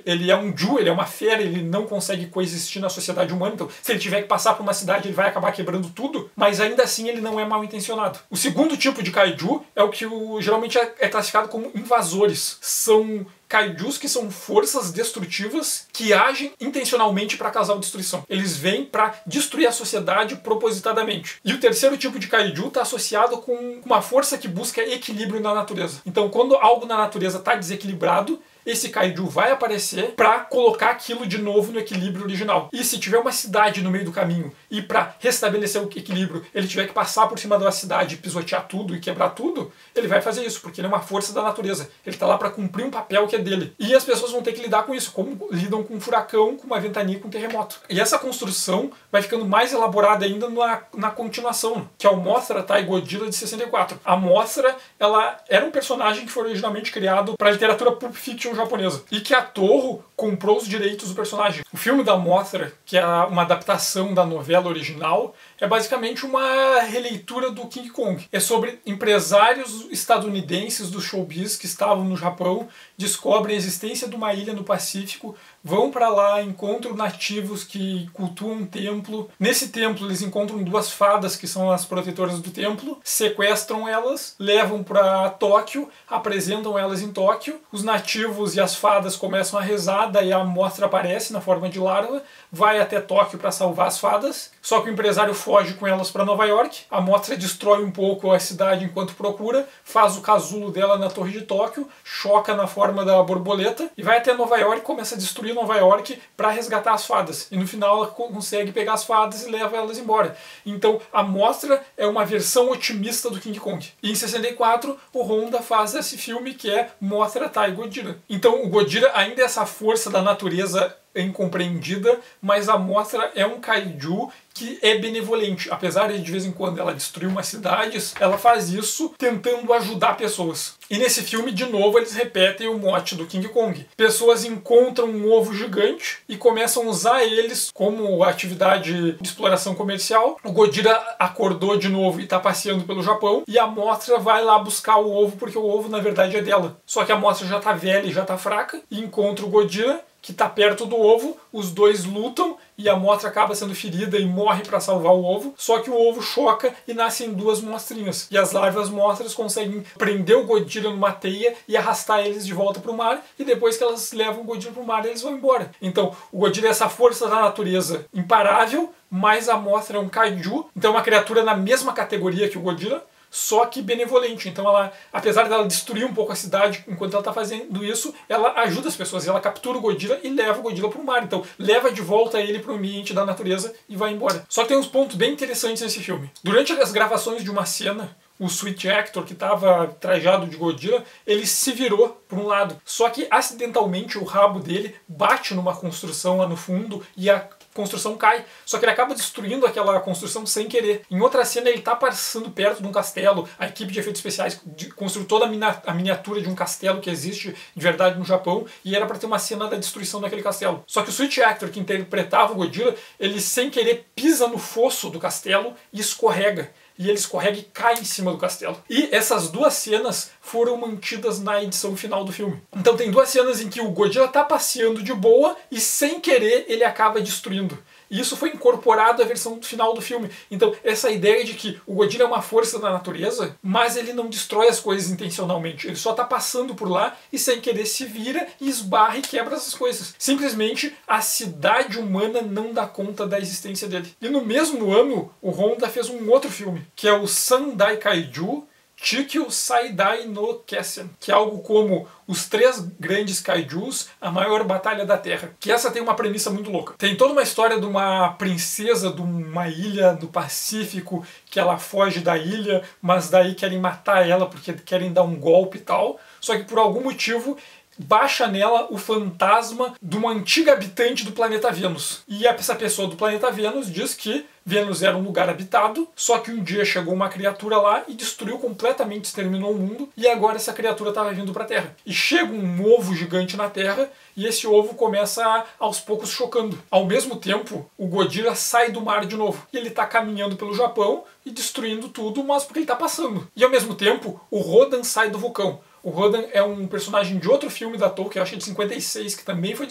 ele é um ju, ele é uma fera, ele não consegue coexistir na sociedade humana, então se ele tiver que passar por uma cidade, ele vai acabar quebrando tudo, mas ainda assim ele não é mal intencionado. O segundo tipo de kaiju é o que geralmente é classificado como invasores. São kaijus que são forças destrutivas que agem intencionalmente para causar destruição. Eles vêm para destruir a sociedade propositadamente. E o terceiro tipo de kaiju está associado com uma força que busca equilíbrio na natureza. Então, quando algo na natureza está desequilibrado, esse kaiju vai aparecer para colocar aquilo de novo no equilíbrio original. E se tiver uma cidade no meio do caminho e para restabelecer o equilíbrio ele tiver que passar por cima da cidade, pisotear tudo e quebrar tudo, ele vai fazer isso, porque ele é uma força da natureza. Ele está lá para cumprir um papel que é dele. E as pessoas vão ter que lidar com isso, como lidam com um furacão, com uma ventania, com um terremoto. E essa construção vai ficando mais elaborada ainda na continuação, que é o Mothra Tai Godzilla de 64. A Mothra, ela era um personagem que foi originalmente criado para a literatura Pulp Fiction japonesa, e que a Toho comprou os direitos do personagem. O filme da Mothra, que é uma adaptação da novela original, é basicamente uma releitura do King Kong. É sobre empresários estadunidenses do showbiz que estavam no Japão, descobrem a existência de uma ilha no Pacífico, vão para lá, encontram nativos que cultuam um templo. Nesse templo eles encontram 2 fadas que são as protetoras do templo, sequestram elas, levam para Tóquio, apresentam elas em Tóquio. Os nativos e as fadas começam a rezar, daí a Mothra aparece na forma de larva, vai até Tóquio para salvar as fadas, só que o empresário foge com elas para Nova York. A Mothra destrói um pouco a cidade enquanto procura, faz o casulo dela na torre de Tóquio, choca na forma da borboleta e vai até Nova York, começa a destruir Nova York para resgatar as fadas. E no final ela consegue pegar as fadas e leva elas embora. Então a Mothra é uma versão otimista do King Kong. E em 64 o Honda faz esse filme que é Mothra Tai Godzilla. Então o Godzilla ainda é essa força da natureza incompreendida, mas a Mothra é um kaiju que é benevolente. Apesar de vez em quando ela destruir umas cidades, ela faz isso tentando ajudar pessoas. E nesse filme, de novo, eles repetem o mote do King Kong. Pessoas encontram um ovo gigante e começam a usar eles como atividade de exploração comercial. O Godzilla acordou de novo e está passeando pelo Japão, e a Mothra vai lá buscar o ovo, porque o ovo na verdade é dela. Só que a Mothra já está velha e já está fraca, e encontra o Godzilla, que está perto do ovo, os dois lutam e a Mothra acaba sendo ferida e morre para salvar o ovo, só que o ovo choca e nascem 2 monstrinhas. E as larvas Mothras conseguem prender o Godzilla numa teia e arrastar eles de volta para o mar, e depois que elas levam o Godzilla para o mar, eles vão embora. Então, o Godzilla é essa força da natureza imparável, mas a Mothra é um kaiju, então é uma criatura na mesma categoria que o Godzilla, só que benevolente. Então ela, apesar dela destruir um pouco a cidade enquanto ela está fazendo isso, ela ajuda as pessoas. Ela captura o Godzilla e leva o Godzilla para o mar. Então leva de volta ele para o ambiente da natureza e vai embora. Só que tem uns pontos bem interessantes nesse filme. Durante as gravações de uma cena, o Switch Actor, que estava trajado de Godzilla, ele se virou para um lado. Só que acidentalmente o rabo dele bate numa construção lá no fundo e a construção cai. Só que ele acaba destruindo aquela construção sem querer. Em outra cena ele está passando perto de um castelo. A equipe de efeitos especiais construiu toda a miniatura de um castelo que existe de verdade no Japão e era para ter uma cena da destruição daquele castelo. Só que o Switch Actor, que interpretava o Godzilla, ele sem querer pisa no fosso do castelo e escorrega. E ele escorrega e cai em cima do castelo. E essas duas cenas foram mantidas na edição final do filme. Então tem duas cenas em que o Godzilla tá passeando de boa e sem querer ele acaba destruindo. E isso foi incorporado à versão final do filme. Então essa ideia de que o Godzilla é uma força da natureza, mas ele não destrói as coisas intencionalmente. Ele só tá passando por lá e sem querer se vira e esbarra e quebra essas coisas. Simplesmente a cidade humana não dá conta da existência dele. E no mesmo ano, o Honda fez um outro filme, que é o Sandai Kaiju Chikyu Saidai no Kessen, que é algo como os 3 grandes kaijus, a maior batalha da Terra. Que essa tem uma premissa muito louca. Tem toda uma história de uma princesa de uma ilha do Pacífico, que ela foge da ilha, mas daí querem matar ela porque querem dar um golpe e tal. Só que por algum motivo baixa nela o fantasma de uma antiga habitante do planeta Vênus. E essa pessoa do planeta Vênus diz que Vênus era um lugar habitado, só que um dia chegou uma criatura lá e destruiu completamente, exterminou o mundo, e agora essa criatura estava vindo para a Terra. E chega um ovo gigante na Terra, e esse ovo começa aos poucos chocando. Ao mesmo tempo, o Godzilla sai do mar de novo, e ele está caminhando pelo Japão e destruindo tudo, mas porque ele está passando. E ao mesmo tempo, o Rodan sai do vulcão. O Rodan é um personagem de outro filme da Toho, que eu acho que é de 56, que também foi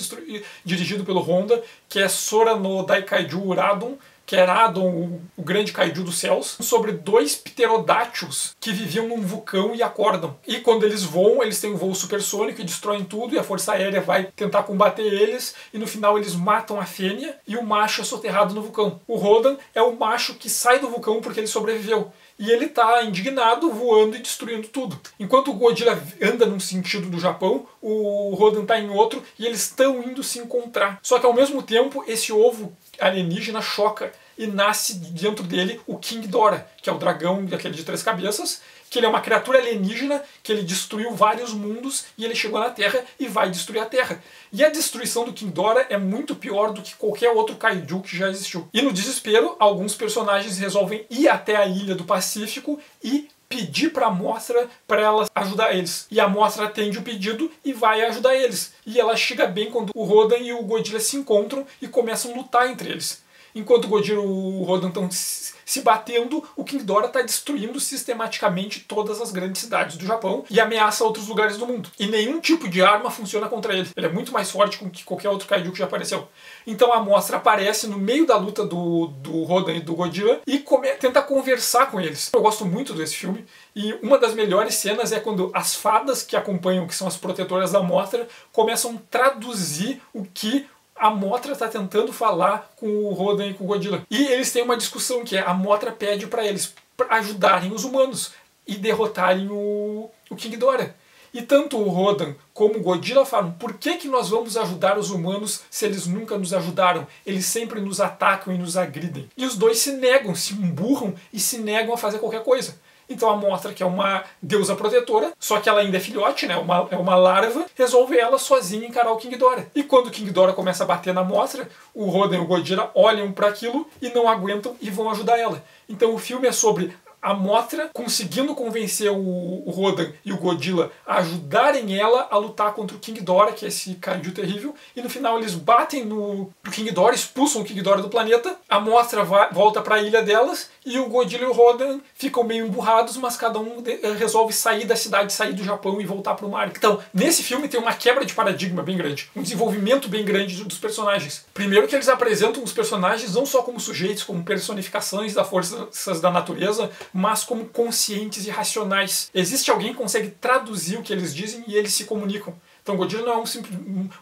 dirigido pelo Honda, que é Sora no Daikaiju Uradon, que era Adon, o grande kaiju dos céus, sobre 2 pterodátios que viviam num vulcão e acordam. E quando eles voam, eles têm um voo supersônico e destroem tudo, e a Força Aérea vai tentar combater eles, e no final eles matam a fêmea, e o macho é soterrado no vulcão. O Rodan é o macho que sai do vulcão porque ele sobreviveu. E ele tá indignado, voando e destruindo tudo. Enquanto o Godzilla anda num sentido do Japão, o Rodan tá em outro, e eles estão indo se encontrar. Só que ao mesmo tempo, esse ovo alienígena choca e nasce dentro dele o King Ghidorah, que é o dragão daquele de 3 cabeças, que ele é uma criatura alienígena, que ele destruiu vários mundos e ele chegou na Terra e vai destruir a Terra. E a destruição do King Ghidorah é muito pior do que qualquer outro kaiju que já existiu. E no desespero, alguns personagens resolvem ir até a ilha do Pacífico e pedir para a Mothra para ela ajudar eles. E a Mothra atende o pedido e vai ajudar eles. E ela chega bem quando o Rodan e o Godzilla se encontram e começam a lutar entre eles. Enquanto o Godzilla e o Rodan estão se batendo, o King Ghidorah está destruindo sistematicamente todas as grandes cidades do Japão e ameaça outros lugares do mundo. E nenhum tipo de arma funciona contra ele. Ele é muito mais forte que qualquer outro kaiju que já apareceu. Então a Mothra aparece no meio da luta do Rodan e do Godzilla e tenta conversar com eles. Eu gosto muito desse filme. E uma das melhores cenas é quando as fadas que acompanham, que são as protetoras da Mothra, começam a traduzir o que a Mothra está tentando falar com o Rodan e com o Godzilla. E eles têm uma discussão que é: a Mothra pede para eles ajudarem os humanos e derrotarem o King Ghidorah. E tanto o Rodan como o Godzilla falam: por que nós vamos ajudar os humanos se eles nunca nos ajudaram? Eles sempre nos atacam e nos agridem. E os dois se negam, se emburram e se negam a fazer qualquer coisa. Então a Mothra, que é uma deusa protetora, só que ela ainda é filhote, né? É uma larva, resolve ela sozinha encarar o King Ghidorah. E quando o King Ghidorah começa a bater na Mothra, o Rodan e o Godzilla olham para aquilo e não aguentam e vão ajudar ela. Então o filme é sobre a Mothra conseguindo convencer o Rodan e o Godzilla a ajudarem ela a lutar contra o King Ghidorah, que é esse kaiju terrível, e no final eles batem no King Ghidorah, expulsam o King Ghidorah do planeta, a Mothra volta para a ilha delas, e o Godzilla e o Rodan ficam meio emburrados, mas cada um resolve sair da cidade, sair do Japão e voltar para o mar. Então, nesse filme tem uma quebra de paradigma bem grande, um desenvolvimento bem grande dos personagens. Primeiro que eles apresentam os personagens não só como sujeitos, como personificações das forças da natureza, mas como conscientes e racionais. Existe alguém que consegue traduzir o que eles dizem e eles se comunicam. Então Godzilla não é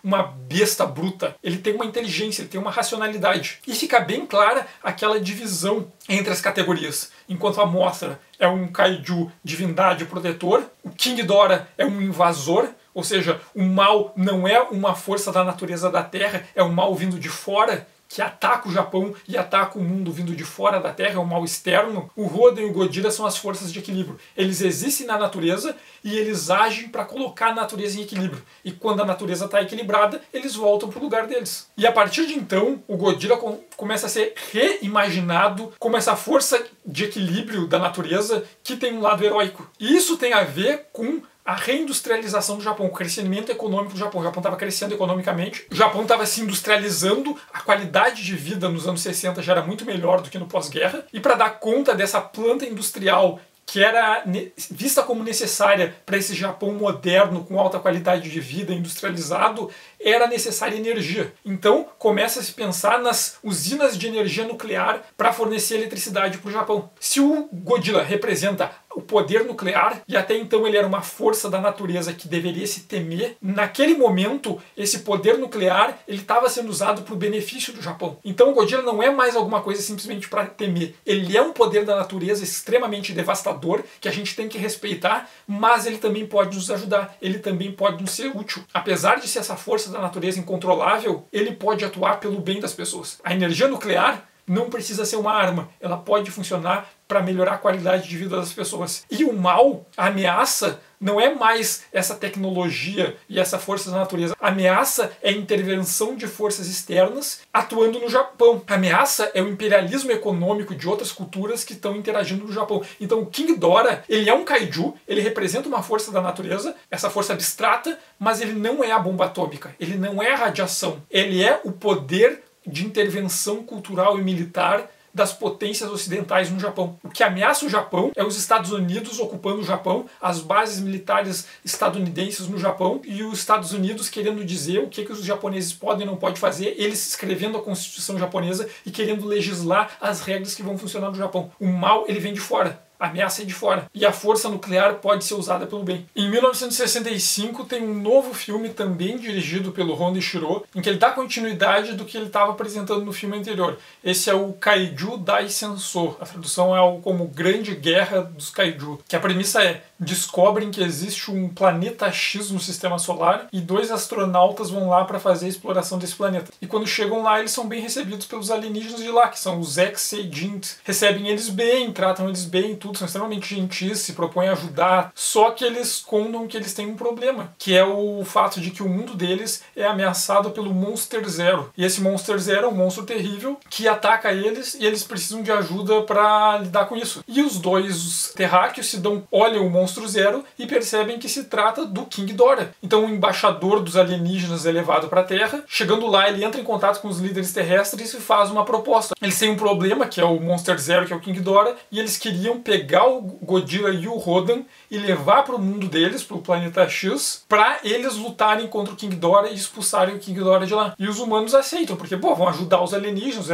uma besta bruta, ele tem uma inteligência, ele tem uma racionalidade. E fica bem clara aquela divisão entre as categorias. Enquanto a Mothra é um kaiju divindade protetor, o King Ghidorah é um invasor, ou seja, o mal não é uma força da natureza da Terra, é um mal vindo de fora, que ataca o Japão e ataca o mundo vindo de fora da Terra, é um mal externo. O Rodan e o Godzilla são as forças de equilíbrio. Eles existem na natureza e eles agem para colocar a natureza em equilíbrio. E quando a natureza está equilibrada, eles voltam para o lugar deles. E a partir de então, o Godzilla começa a ser reimaginado como essa força de equilíbrio da natureza que tem um lado heróico. E isso tem a ver com a reindustrialização do Japão, o crescimento econômico do Japão. O Japão estava crescendo economicamente, o Japão estava se industrializando, a qualidade de vida nos anos 60 já era muito melhor do que no pós-guerra, e para dar conta dessa planta industrial que era vista como necessária para esse Japão moderno, com alta qualidade de vida, industrializado, era necessária energia. Então começa a se pensar nas usinas de energia nuclear para fornecer eletricidade para o Japão. Se o Godzilla representa o poder nuclear, e até então ele era uma força da natureza que deveria se temer, naquele momento esse poder nuclear ele estava sendo usado para o benefício do Japão. Então o Godzilla não é mais alguma coisa simplesmente para temer. Ele é um poder da natureza extremamente devastador que a gente tem que respeitar, mas ele também pode nos ajudar, ele também pode nos ser útil. Apesar de ser essa força da natureza incontrolável, ele pode atuar pelo bem das pessoas. A energia nuclear não precisa ser uma arma, ela pode funcionar para melhorar a qualidade de vida das pessoas. E o mal, a ameaça, não é mais essa tecnologia e essa força da natureza. A ameaça é a intervenção de forças externas atuando no Japão. A ameaça é o imperialismo econômico de outras culturas que estão interagindo no Japão. Então o King Ghidorah, ele é um kaiju, ele representa uma força da natureza, essa força abstrata, mas ele não é a bomba atômica, ele não é a radiação, ele é o poder de intervenção cultural e militar das potências ocidentais no Japão. O que ameaça o Japão é os Estados Unidos ocupando o Japão, as bases militares estadunidenses no Japão e os Estados Unidos querendo dizer o que os japoneses podem e não podem fazer, eles escrevendo a Constituição japonesa e querendo legislar as regras que vão funcionar no Japão. O mal, ele vem de fora. A ameaça é de fora. E a força nuclear pode ser usada pelo bem. Em 1965 tem um novo filme também dirigido pelo Honda Ishiro, em que ele dá continuidade do que ele estava apresentando no filme anterior. Esse é o Kaiju Dai Senso. A tradução é algo como Grande Guerra dos Kaiju. Que a premissa é: descobrem que existe um planeta X no sistema solar e 2 astronautas vão lá para fazer a exploração desse planeta. E quando chegam lá, eles são bem recebidos pelos alienígenas de lá, que são os X-Seijins. Recebem eles bem, tratam eles bem, tudo, são extremamente gentis, se propõem a ajudar, só que eles escondam que eles têm um problema, que é o fato de que o mundo deles é ameaçado pelo Monster Zero. E esse Monster Zero é um monstro terrível que ataca eles e eles precisam de ajuda para lidar com isso. E os 2 terráqueos olham o Monstro Zero e percebem que se trata do King Ghidorah. Então o embaixador dos alienígenas é levado para a Terra. Chegando lá, ele entra em contato com os líderes terrestres e faz uma proposta. Eles têm um problema, que é o Monster Zero, que é o King Ghidorah, e eles queriam pegar o Godzilla e o Rodan e levar para o mundo deles, para o planeta X, para eles lutarem contra o King Ghidorah e expulsarem o King Ghidorah de lá. E os humanos aceitam, porque vão ajudar os alienígenas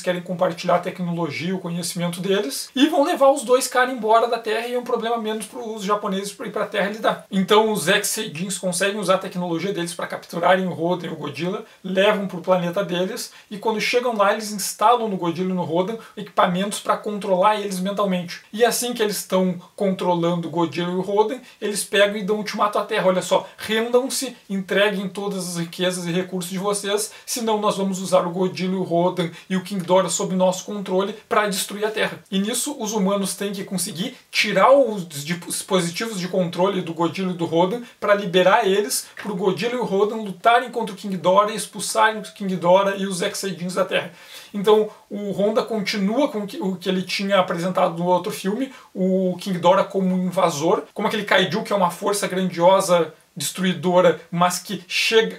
querem compartilhar a tecnologia, o conhecimento deles, e vão levar os 2 caras embora da Terra, e é um problema menos para os japoneses para ir para a Terra lidar. Então os X-Seijins conseguem usar a tecnologia deles para capturarem o Rodan e o Godzilla, levam para o planeta deles, e quando chegam lá eles instalam no Godzilla e no Rodan equipamentos para controlar eles mentalmente. E assim que eles estão controlando o Godzilla e o Rodan, eles pegam e dão um ultimato à Terra: olha só, rendam-se, entreguem todas as riquezas e recursos de vocês, senão nós vamos usar o Godzilla e o Rodan e o King Ghidorah sob nosso controle para destruir a Terra. E nisso os humanos têm que conseguir tirar os dispositivos de controle do Godzilla e do Rodan para liberar eles, para o Godzilla e o Rodan lutarem contra o King Ghidorah e expulsarem o King Ghidorah e os X-Seijins da Terra. Então o Honda continua com o que ele tinha apresentado no outro filme, o King Ghidorah como um invasor, como aquele kaiju que é uma força grandiosa, destruidora, mas que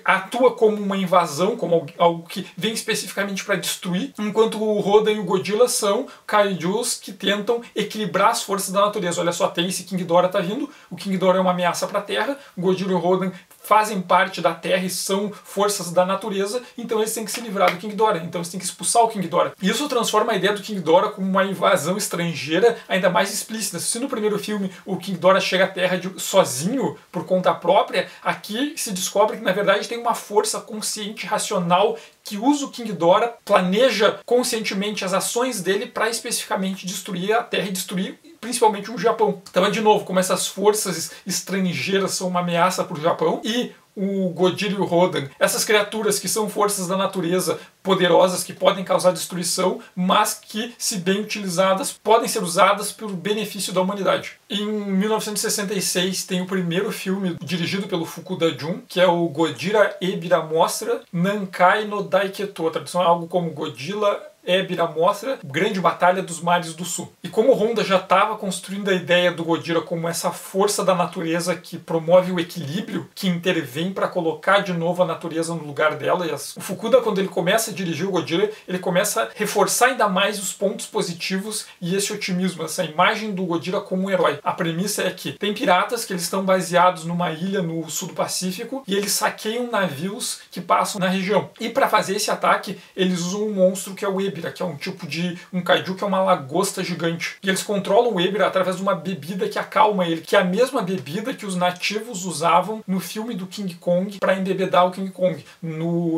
atua como uma invasão, como algo que vem especificamente para destruir, enquanto o Rodan e o Godzilla são kaijus que tentam equilibrar as forças da natureza. Olha só, tem esse King Ghidorah tá vindo, o King Ghidorah é uma ameaça para a Terra, o Godzilla e o Rodan fazem parte da Terra e são forças da natureza, então eles têm que se livrar do King Ghidorah, então eles têm que expulsar o King Ghidorah. Isso transforma a ideia do King Ghidorah como uma invasão estrangeira ainda mais explícita. Se no primeiro filme o King Ghidorah chega à Terra sozinho, por conta própria, própria, aqui se descobre que na verdade tem uma força consciente, racional, que usa o King Ghidorah, planeja conscientemente as ações dele para especificamente destruir a Terra e destruir principalmente o Japão. Então, de novo, como essas forças estrangeiras são uma ameaça para o Japão, e o Godzilla e o Rodan, essas criaturas que são forças da natureza poderosas que podem causar destruição, mas que, se bem utilizadas, podem ser usadas pelo benefício da humanidade. Em 1966 tem o primeiro filme dirigido pelo Fukuda Jun, que é o Gojira Ebira Mostra Nankai no Daiketo. A tradução é algo como Godzilla Ebira Mostra, Grande Batalha dos Mares do Sul. E como Honda já estava construindo a ideia do Gojira como essa força da natureza que promove o equilíbrio, que intervém para colocar de novo a natureza no lugar dela, e o Fukuda, quando ele começa a dirigir o Gojira, ele começa a reforçar ainda mais os pontos positivos e esse otimismo, essa imagem do Gojira como um herói. A premissa é que tem piratas que eles estão baseados numa ilha no sul do Pacífico e eles saqueiam navios que passam na região. E para fazer esse ataque, eles usam um monstro que é o Ebira, que é um tipo de um kaiju, que é uma lagosta gigante. E eles controlam o Ebira através de uma bebida que acalma ele, que é a mesma bebida que os nativos usavam no filme do King Kong para embebedar o King Kong.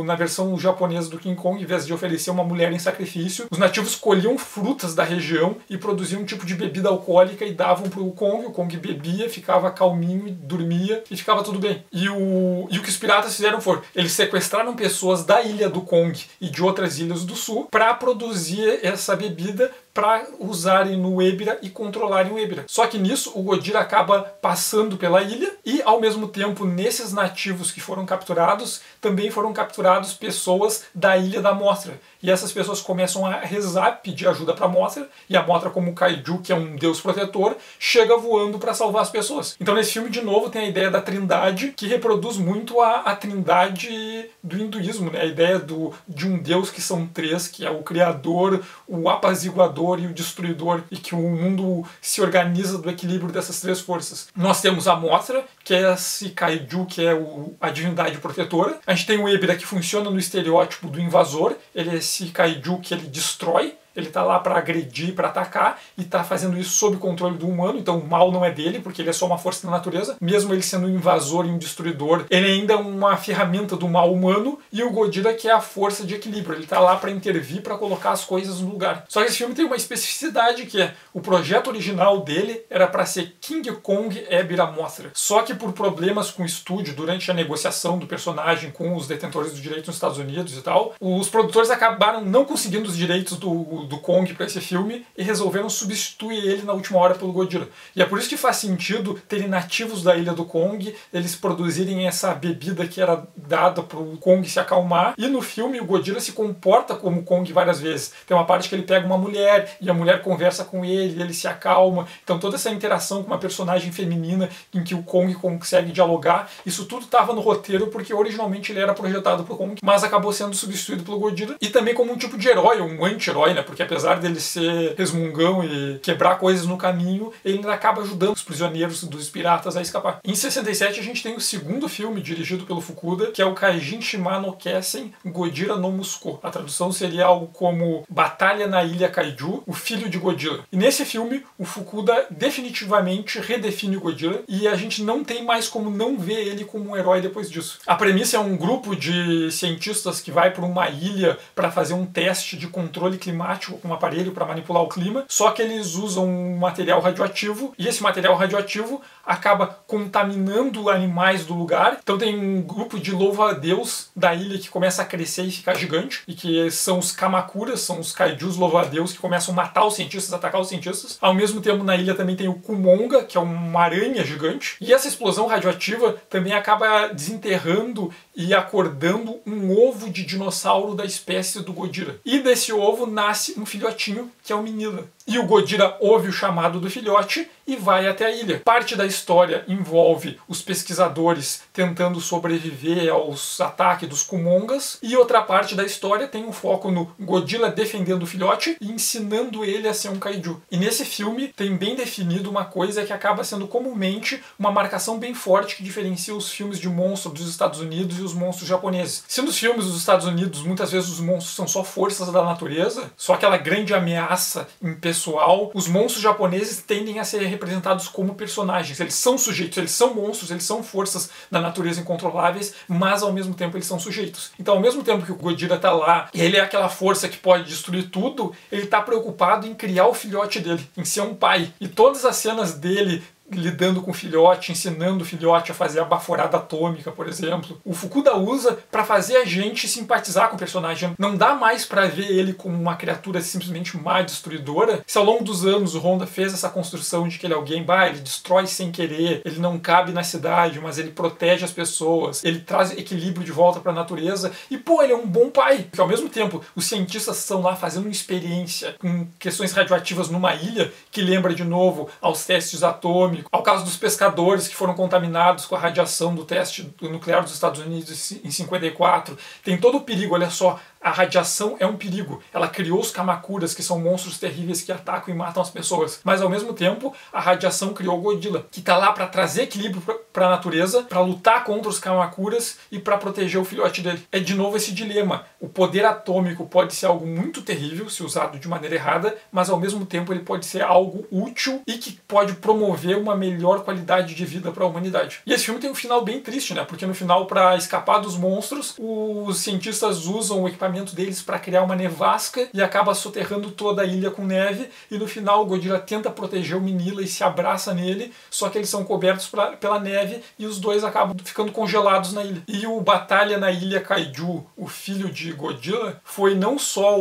Na versão japonesa do King Kong, em vez de oferecer uma mulher em sacrifício, os nativos colhiam frutas da região e produziam um tipo de bebida alcoólica e davam pro Kong. O Kong bebia, ficava calminho, dormia e ficava tudo bem. E o que os piratas fizeram foi, eles sequestraram pessoas da ilha do Kong e de outras ilhas do sul para produzir essa bebida para usarem no Ebira e controlarem o Ebira. Só que nisso o Gojira acaba passando pela ilha e, ao mesmo tempo, nesses nativos que foram capturados, também foram capturados pessoas da Ilha da Mostra. E essas pessoas começam a rezar, pedir ajuda para a Mostra, e a Mostra, como Kaiju, que é um deus protetor, chega voando para salvar as pessoas. Então, nesse filme, de novo, tem a ideia da trindade, que reproduz muito a trindade do hinduísmo, né? A ideia de um deus que são três, que é o criador, o apaziguador e o destruidor, e que o mundo se organiza do equilíbrio dessas três forças. Nós temos a Mothra, que é esse kaiju, que é a divindade protetora. A gente tem o Ebira, que funciona no estereótipo do invasor. Ele é esse kaiju que ele destrói. Ele está lá para agredir, para atacar, e está fazendo isso sob controle do humano, então o mal não é dele, porque ele é só uma força da natureza. Mesmo ele sendo um invasor e um destruidor, ele ainda é uma ferramenta do mal humano, e o Gojira, que é a força de equilíbrio. Ele está lá para intervir, para colocar as coisas no lugar. Só que esse filme tem uma especificidade, que é, o projeto original dele era para ser King Kong Ebira Mothra. Só que por problemas com o estúdio, durante a negociação do personagem com os detentores dos direitos nos Estados Unidos e tal, os produtores acabaram não conseguindo os direitos do Kong para esse filme e resolveram substituir ele na última hora pelo Gojira. E é por isso que faz sentido terem nativos da ilha do Kong, eles produzirem essa bebida que era dada para o Kong se acalmar, e no filme o Gojira se comporta como Kong várias vezes. Tem uma parte que ele pega uma mulher e a mulher conversa com ele se acalma. Então toda essa interação com uma personagem feminina em que o Kong consegue dialogar, isso tudo estava no roteiro porque originalmente ele era projetado para o Kong, mas acabou sendo substituído pelo Gojira, e também como um tipo de herói, um anti-herói, né? Porque apesar dele ser resmungão e quebrar coisas no caminho, ele ainda acaba ajudando os prisioneiros dos piratas a escapar. Em 67 a gente tem o segundo filme dirigido pelo Fukuda, que é o Kaijin Shima no Kessen Gojira no Musco. A tradução seria algo como Batalha na Ilha Kaiju, o filho de Gojira. E nesse filme o Fukuda definitivamente redefine o Gojira, e a gente não tem mais como não ver ele como um herói depois disso. A premissa é um grupo de cientistas que vai para uma ilha para fazer um teste de controle climático com um aparelho para manipular o clima, só que eles usam um material radioativo, e esse material radioativo acaba contaminando animais do lugar. Então tem um grupo de louva-a-deus da ilha que começa a crescer e ficar gigante, e que são os Kamakuras, são os kaijus louva-a-deus que começam a matar os cientistas, atacar os cientistas. Ao mesmo tempo, na ilha também tem o Kumonga, que é uma aranha gigante, e essa explosão radioativa também acaba desenterrando e acordando um ovo de dinossauro da espécie do Gojira. E desse ovo nasce um filhotinho, que é o Minilla. E o Gojira ouve o chamado do filhote e vai até a ilha. Parte da história envolve os pesquisadores tentando sobreviver aos ataques dos Kumongas, e outra parte da história tem um foco no Godzilla defendendo o filhote e ensinando ele a ser um kaiju. E nesse filme tem bem definido uma coisa que acaba sendo comumente uma marcação bem forte que diferencia os filmes de monstro dos Estados Unidos e os monstros japoneses. Se nos filmes dos Estados Unidos muitas vezes os monstros são só forças da natureza, só aquela grande ameaça impessoal pessoal. Os monstros japoneses tendem a ser representados como personagens. Eles são sujeitos, eles são monstros, eles são forças da natureza incontroláveis, mas ao mesmo tempo eles são sujeitos. Então, ao mesmo tempo que o Godzilla tá lá, e ele é aquela força que pode destruir tudo, ele tá preocupado em criar o filhote dele, em ser um pai. E todas as cenas dele lidando com o filhote, ensinando o filhote a fazer a baforada atômica, por exemplo. O Fukuda usa para fazer a gente simpatizar com o personagem. Não dá mais para ver ele como uma criatura simplesmente má, destruidora. Se ao longo dos anos o Honda fez essa construção de que ele é alguém, ele destrói sem querer, ele não cabe na cidade, mas ele protege as pessoas, ele traz equilíbrio de volta para a natureza, e ele é um bom pai. Porque ao mesmo tempo, os cientistas estão lá fazendo uma experiência com questões radioativas numa ilha, que lembra de novo aos testes atômicos, ao caso dos pescadores que foram contaminados com a radiação do teste nuclear dos Estados Unidos em 54. Tem todo o perigo, olha só. A radiação é um perigo. Ela criou os Kamakuras, que são monstros terríveis que atacam e matam as pessoas. Mas, ao mesmo tempo, a radiação criou o Godzilla, que está lá para trazer equilíbrio para a natureza, para lutar contra os Kamakuras e para proteger o filhote dele. É, de novo, esse dilema. O poder atômico pode ser algo muito terrível, se usado de maneira errada, mas, ao mesmo tempo, ele pode ser algo útil e que pode promover uma melhor qualidade de vida para a humanidade. E esse filme tem um final bem triste, né? Porque, no final, para escapar dos monstros, os cientistas usam o equipamento deles para criar uma nevasca e acaba soterrando toda a ilha com neve, e no final o Godzilla tenta proteger o Minilla e se abraça nele, só que eles são cobertos pela neve e os dois acabam ficando congelados na ilha. E o Batalha na Ilha Kaiju, o filho de Godzilla, foi não só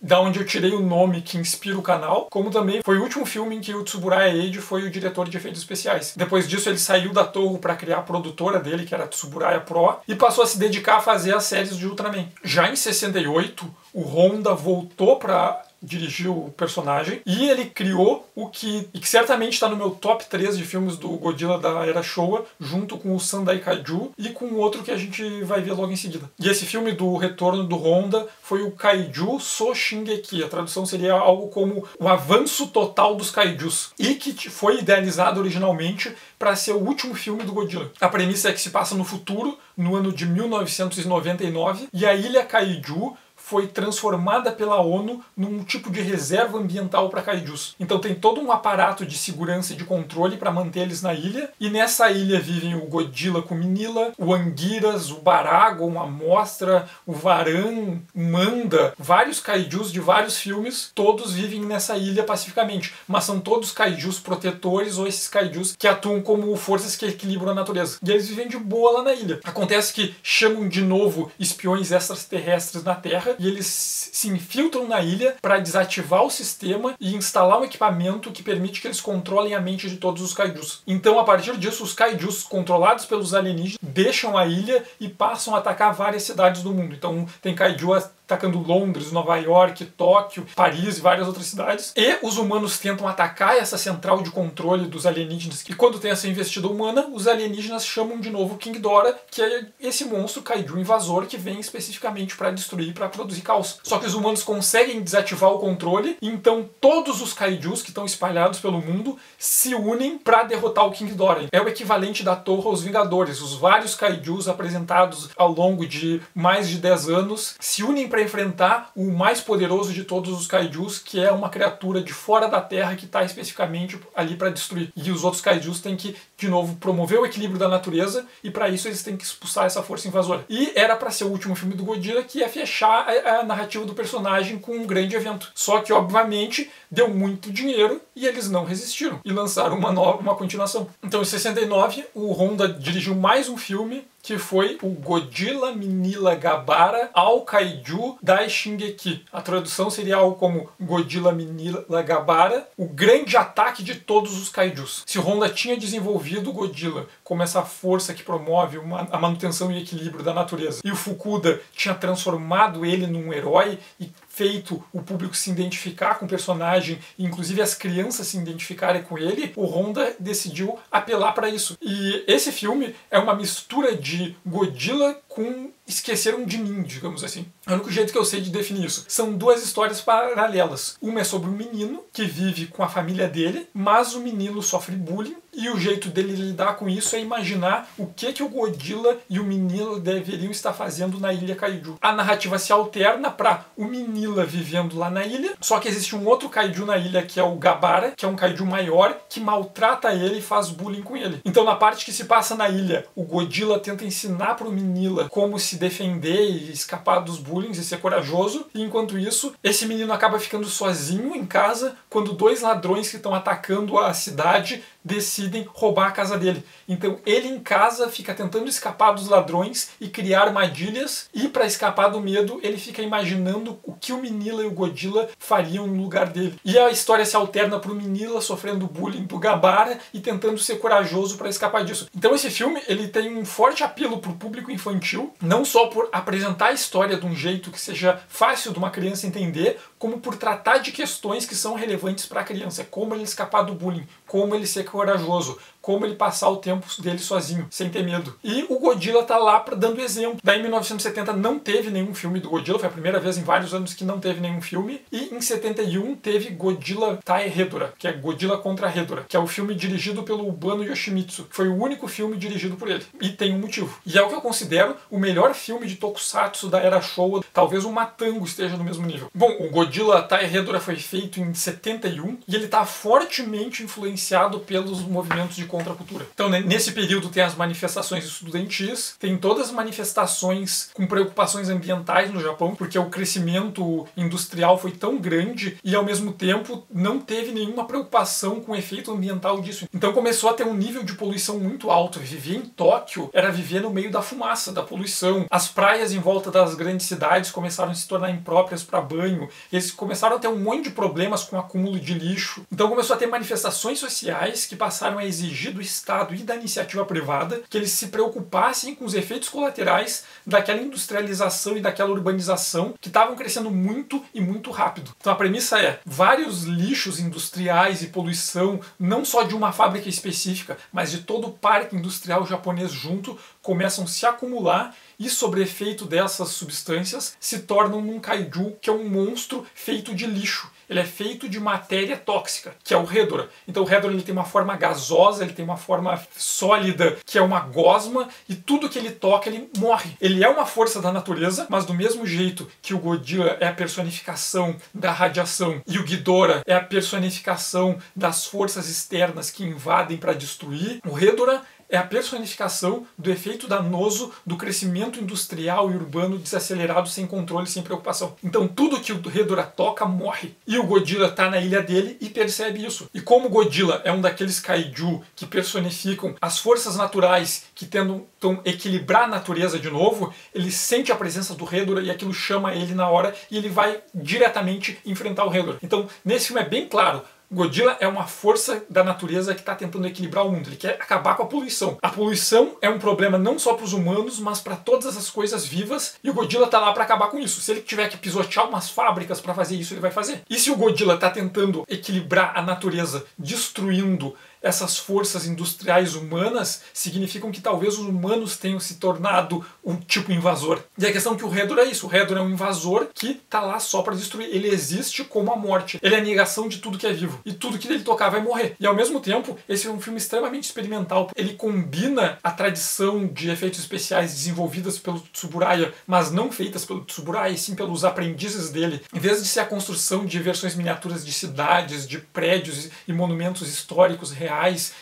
da onde eu tirei o nome que inspira o canal, como também foi o último filme em que o Tsuburaya Eiji foi o diretor de efeitos especiais. Depois disso ele saiu da Toho para criar a produtora dele, que era a Tsuburaya Pro, e passou a se dedicar a fazer as séries de Ultraman. Já em 68, o Honda voltou para dirigir o personagem e ele criou o que certamente está no meu top 3 de filmes do Godzilla da era Showa, junto com o Sandai Kaiju e com outro que a gente vai ver logo em seguida. E esse filme do retorno do Honda foi o Kaiju So Shingeki. A tradução seria algo como o avanço total dos kaijus, e que foi idealizado originalmente para ser o último filme do Godzilla. A premissa é que se passa no futuro, no ano de 1999, e a ilha Kaiju foi transformada pela ONU num tipo de reserva ambiental para kaijus. Então tem todo um aparato de segurança e de controle para manter eles na ilha, e nessa ilha vivem o Godzilla com Minilla, o Anguirus, o Baragon, a Mostra, o Varan, o Manda, vários kaijus de vários filmes, todos vivem nessa ilha pacificamente, mas são todos kaijus protetores ou esses kaijus que atuam como forças que equilibram a natureza. E eles vivem de boa lá na ilha. Acontece que chamam de novo espiões extraterrestres na Terra, e eles se infiltram na ilha para desativar o sistema e instalar um equipamento que permite que eles controlem a mente de todos os kaijus. Então, a partir disso, os kaijus controlados pelos alienígenas deixam a ilha e passam a atacar várias cidades do mundo. Então, tem kaiju atacando Londres, Nova York, Tóquio, Paris e várias outras cidades. E os humanos tentam atacar essa central de controle dos alienígenas. E quando tem essa investida humana, os alienígenas chamam de novo King Ghidorah, que é esse monstro kaiju invasor que vem especificamente para destruir, para produzir caos. Só que os humanos conseguem desativar o controle, então todos os kaijus que estão espalhados pelo mundo se unem para derrotar o King Ghidorah. É o equivalente da Torre aos Vingadores. Os vários kaijus apresentados ao longo de mais de 10 anos se unem para enfrentar o mais poderoso de todos os kaijus, que é uma criatura de fora da Terra que está especificamente ali para destruir. E os outros kaijus têm que, de novo, promover o equilíbrio da natureza, e para isso eles têm que expulsar essa força invasora. E era para ser o último filme do Godzilla, que ia fechar a narrativa do personagem com um grande evento. Só que, obviamente, deu muito dinheiro e eles não resistiram e lançaram uma continuação. Então, em 69, o Honda dirigiu mais um filme, que foi o Godzilla Minilla Gabara ao Kaiju Dai Shingeki. A tradução seria algo como Godzilla Minilla Gabara, o grande ataque de todos os kaijus. Se Honda tinha desenvolvido o Godzilla como essa força que promove a manutenção e equilíbrio da natureza, e o Fukuda tinha transformado ele num herói e feito o público se identificar com o personagem, e inclusive as crianças se identificarem com ele, o Honda decidiu apelar para isso. E esse filme é uma mistura de Godzilla com Esqueceram de Mim, digamos assim. É o único jeito que eu sei de definir isso. São duas histórias paralelas. Uma é sobre um menino que vive com a família dele, mas o menino sofre bullying E o jeito dele lidar com isso é imaginar o que o Godzilla e o Minilla deveriam estar fazendo na Ilha Kaiju. A narrativa se alterna para o Minilla vivendo lá na ilha, só que existe um outro Kaiju na ilha que é o Gabara, que é um Kaiju maior, que maltrata ele e faz bullying com ele. Então na parte que se passa na ilha, o Godzilla tenta ensinar para o Minilla como se defender e escapar dos bullying e ser corajoso, e enquanto isso, esse menino acaba ficando sozinho em casa quando dois ladrões que estão atacando a cidade decidem roubar a casa dele. Então ele em casa fica tentando escapar dos ladrões e criar armadilhas, e para escapar do medo ele fica imaginando o que o Minilla e o Godzilla fariam no lugar dele. E a história se alterna para o Minilla sofrendo bullying do Gabara e tentando ser corajoso para escapar disso. Então esse filme ele tem um forte apelo para o público infantil, não só por apresentar a história de um jeito que seja fácil de uma criança entender, como por tratar de questões que são relevantes para a criança, como ele escapar do bullying, como ele ser corajoso, como ele passar o tempo dele sozinho, sem ter medo. E o Godzilla tá lá dando exemplo. Daí em 1970 não teve nenhum filme do Godzilla, foi a primeira vez em vários anos que não teve nenhum filme. E em 71 teve Godzilla Tai Hedorah, que é Godzilla contra Hedorah, que é o filme dirigido pelo Ubano Yoshimitsu. Foi o único filme dirigido por ele. E tem um motivo. E é o que eu considero o melhor filme de tokusatsu da era Showa. Talvez o Matango esteja no mesmo nível. Bom, o Godzilla Tai Hedorah foi feito em 71 e ele tá fortemente influenciado pelos movimentos de contracultura. Então, nesse período tem as manifestações estudantis, tem todas as manifestações com preocupações ambientais no Japão, porque o crescimento industrial foi tão grande e, ao mesmo tempo, não teve nenhuma preocupação com o efeito ambiental disso. Então começou a ter um nível de poluição muito alto. Viver em Tóquio era viver no meio da fumaça, da poluição. As praias em volta das grandes cidades começaram a se tornar impróprias para banho. Eles começaram a ter um monte de problemas com o acúmulo de lixo. Então começou a ter manifestações sociais que passaram a exigir do Estado e da iniciativa privada que eles se preocupassem com os efeitos colaterais daquela industrialização e daquela urbanização que estavam crescendo muito e muito rápido. Então a premissa é vários lixos industriais e poluição, não só de uma fábrica específica, mas de todo o parque industrial japonês junto, começam a se acumular e, sob efeito dessas substâncias, se tornam um kaiju que é um monstro feito de lixo. Ele é feito de matéria tóxica, que é o Hedorah. Então o Hedorah ele tem uma forma gasosa, ele tem uma forma sólida, que é uma gosma, e tudo que ele toca, ele morre. Ele é uma força da natureza, mas do mesmo jeito que o Godzilla é a personificação da radiação e o Ghidorah é a personificação das forças externas que invadem para destruir, o Hedorah é a personificação do efeito danoso do crescimento industrial e urbano desacelerado, sem controle, sem preocupação. Então tudo que o Hedorah toca morre. E o Godzilla está na ilha dele e percebe isso. E como o Godzilla é um daqueles kaiju que personificam as forças naturais que tentam equilibrar a natureza de novo, ele sente a presença do Hedorah e aquilo chama ele na hora e ele vai diretamente enfrentar o Hedorah. Então nesse filme é bem claro, Godzilla é uma força da natureza que está tentando equilibrar o mundo. Ele quer acabar com a poluição. A poluição é um problema não só para os humanos, mas para todas as coisas vivas. E o Godzilla está lá para acabar com isso. Se ele tiver que pisotear umas fábricas para fazer isso, ele vai fazer. E se o Godzilla está tentando equilibrar a natureza, destruindo essas forças industriais humanas, significam que talvez os humanos tenham se tornado um tipo invasor. E a questão é que o Hedorah é isso. O Hedorah é um invasor que está lá só para destruir. Ele existe como a morte. Ele é a negação de tudo que é vivo. E tudo que ele tocar vai morrer. E ao mesmo tempo, esse é um filme extremamente experimental. Ele combina a tradição de efeitos especiais desenvolvidas pelo Tsuburaya, mas não feitas pelo Tsuburaya, e sim pelos aprendizes dele. Em vez de ser a construção de versões miniaturas de cidades, de prédios e monumentos históricos reais,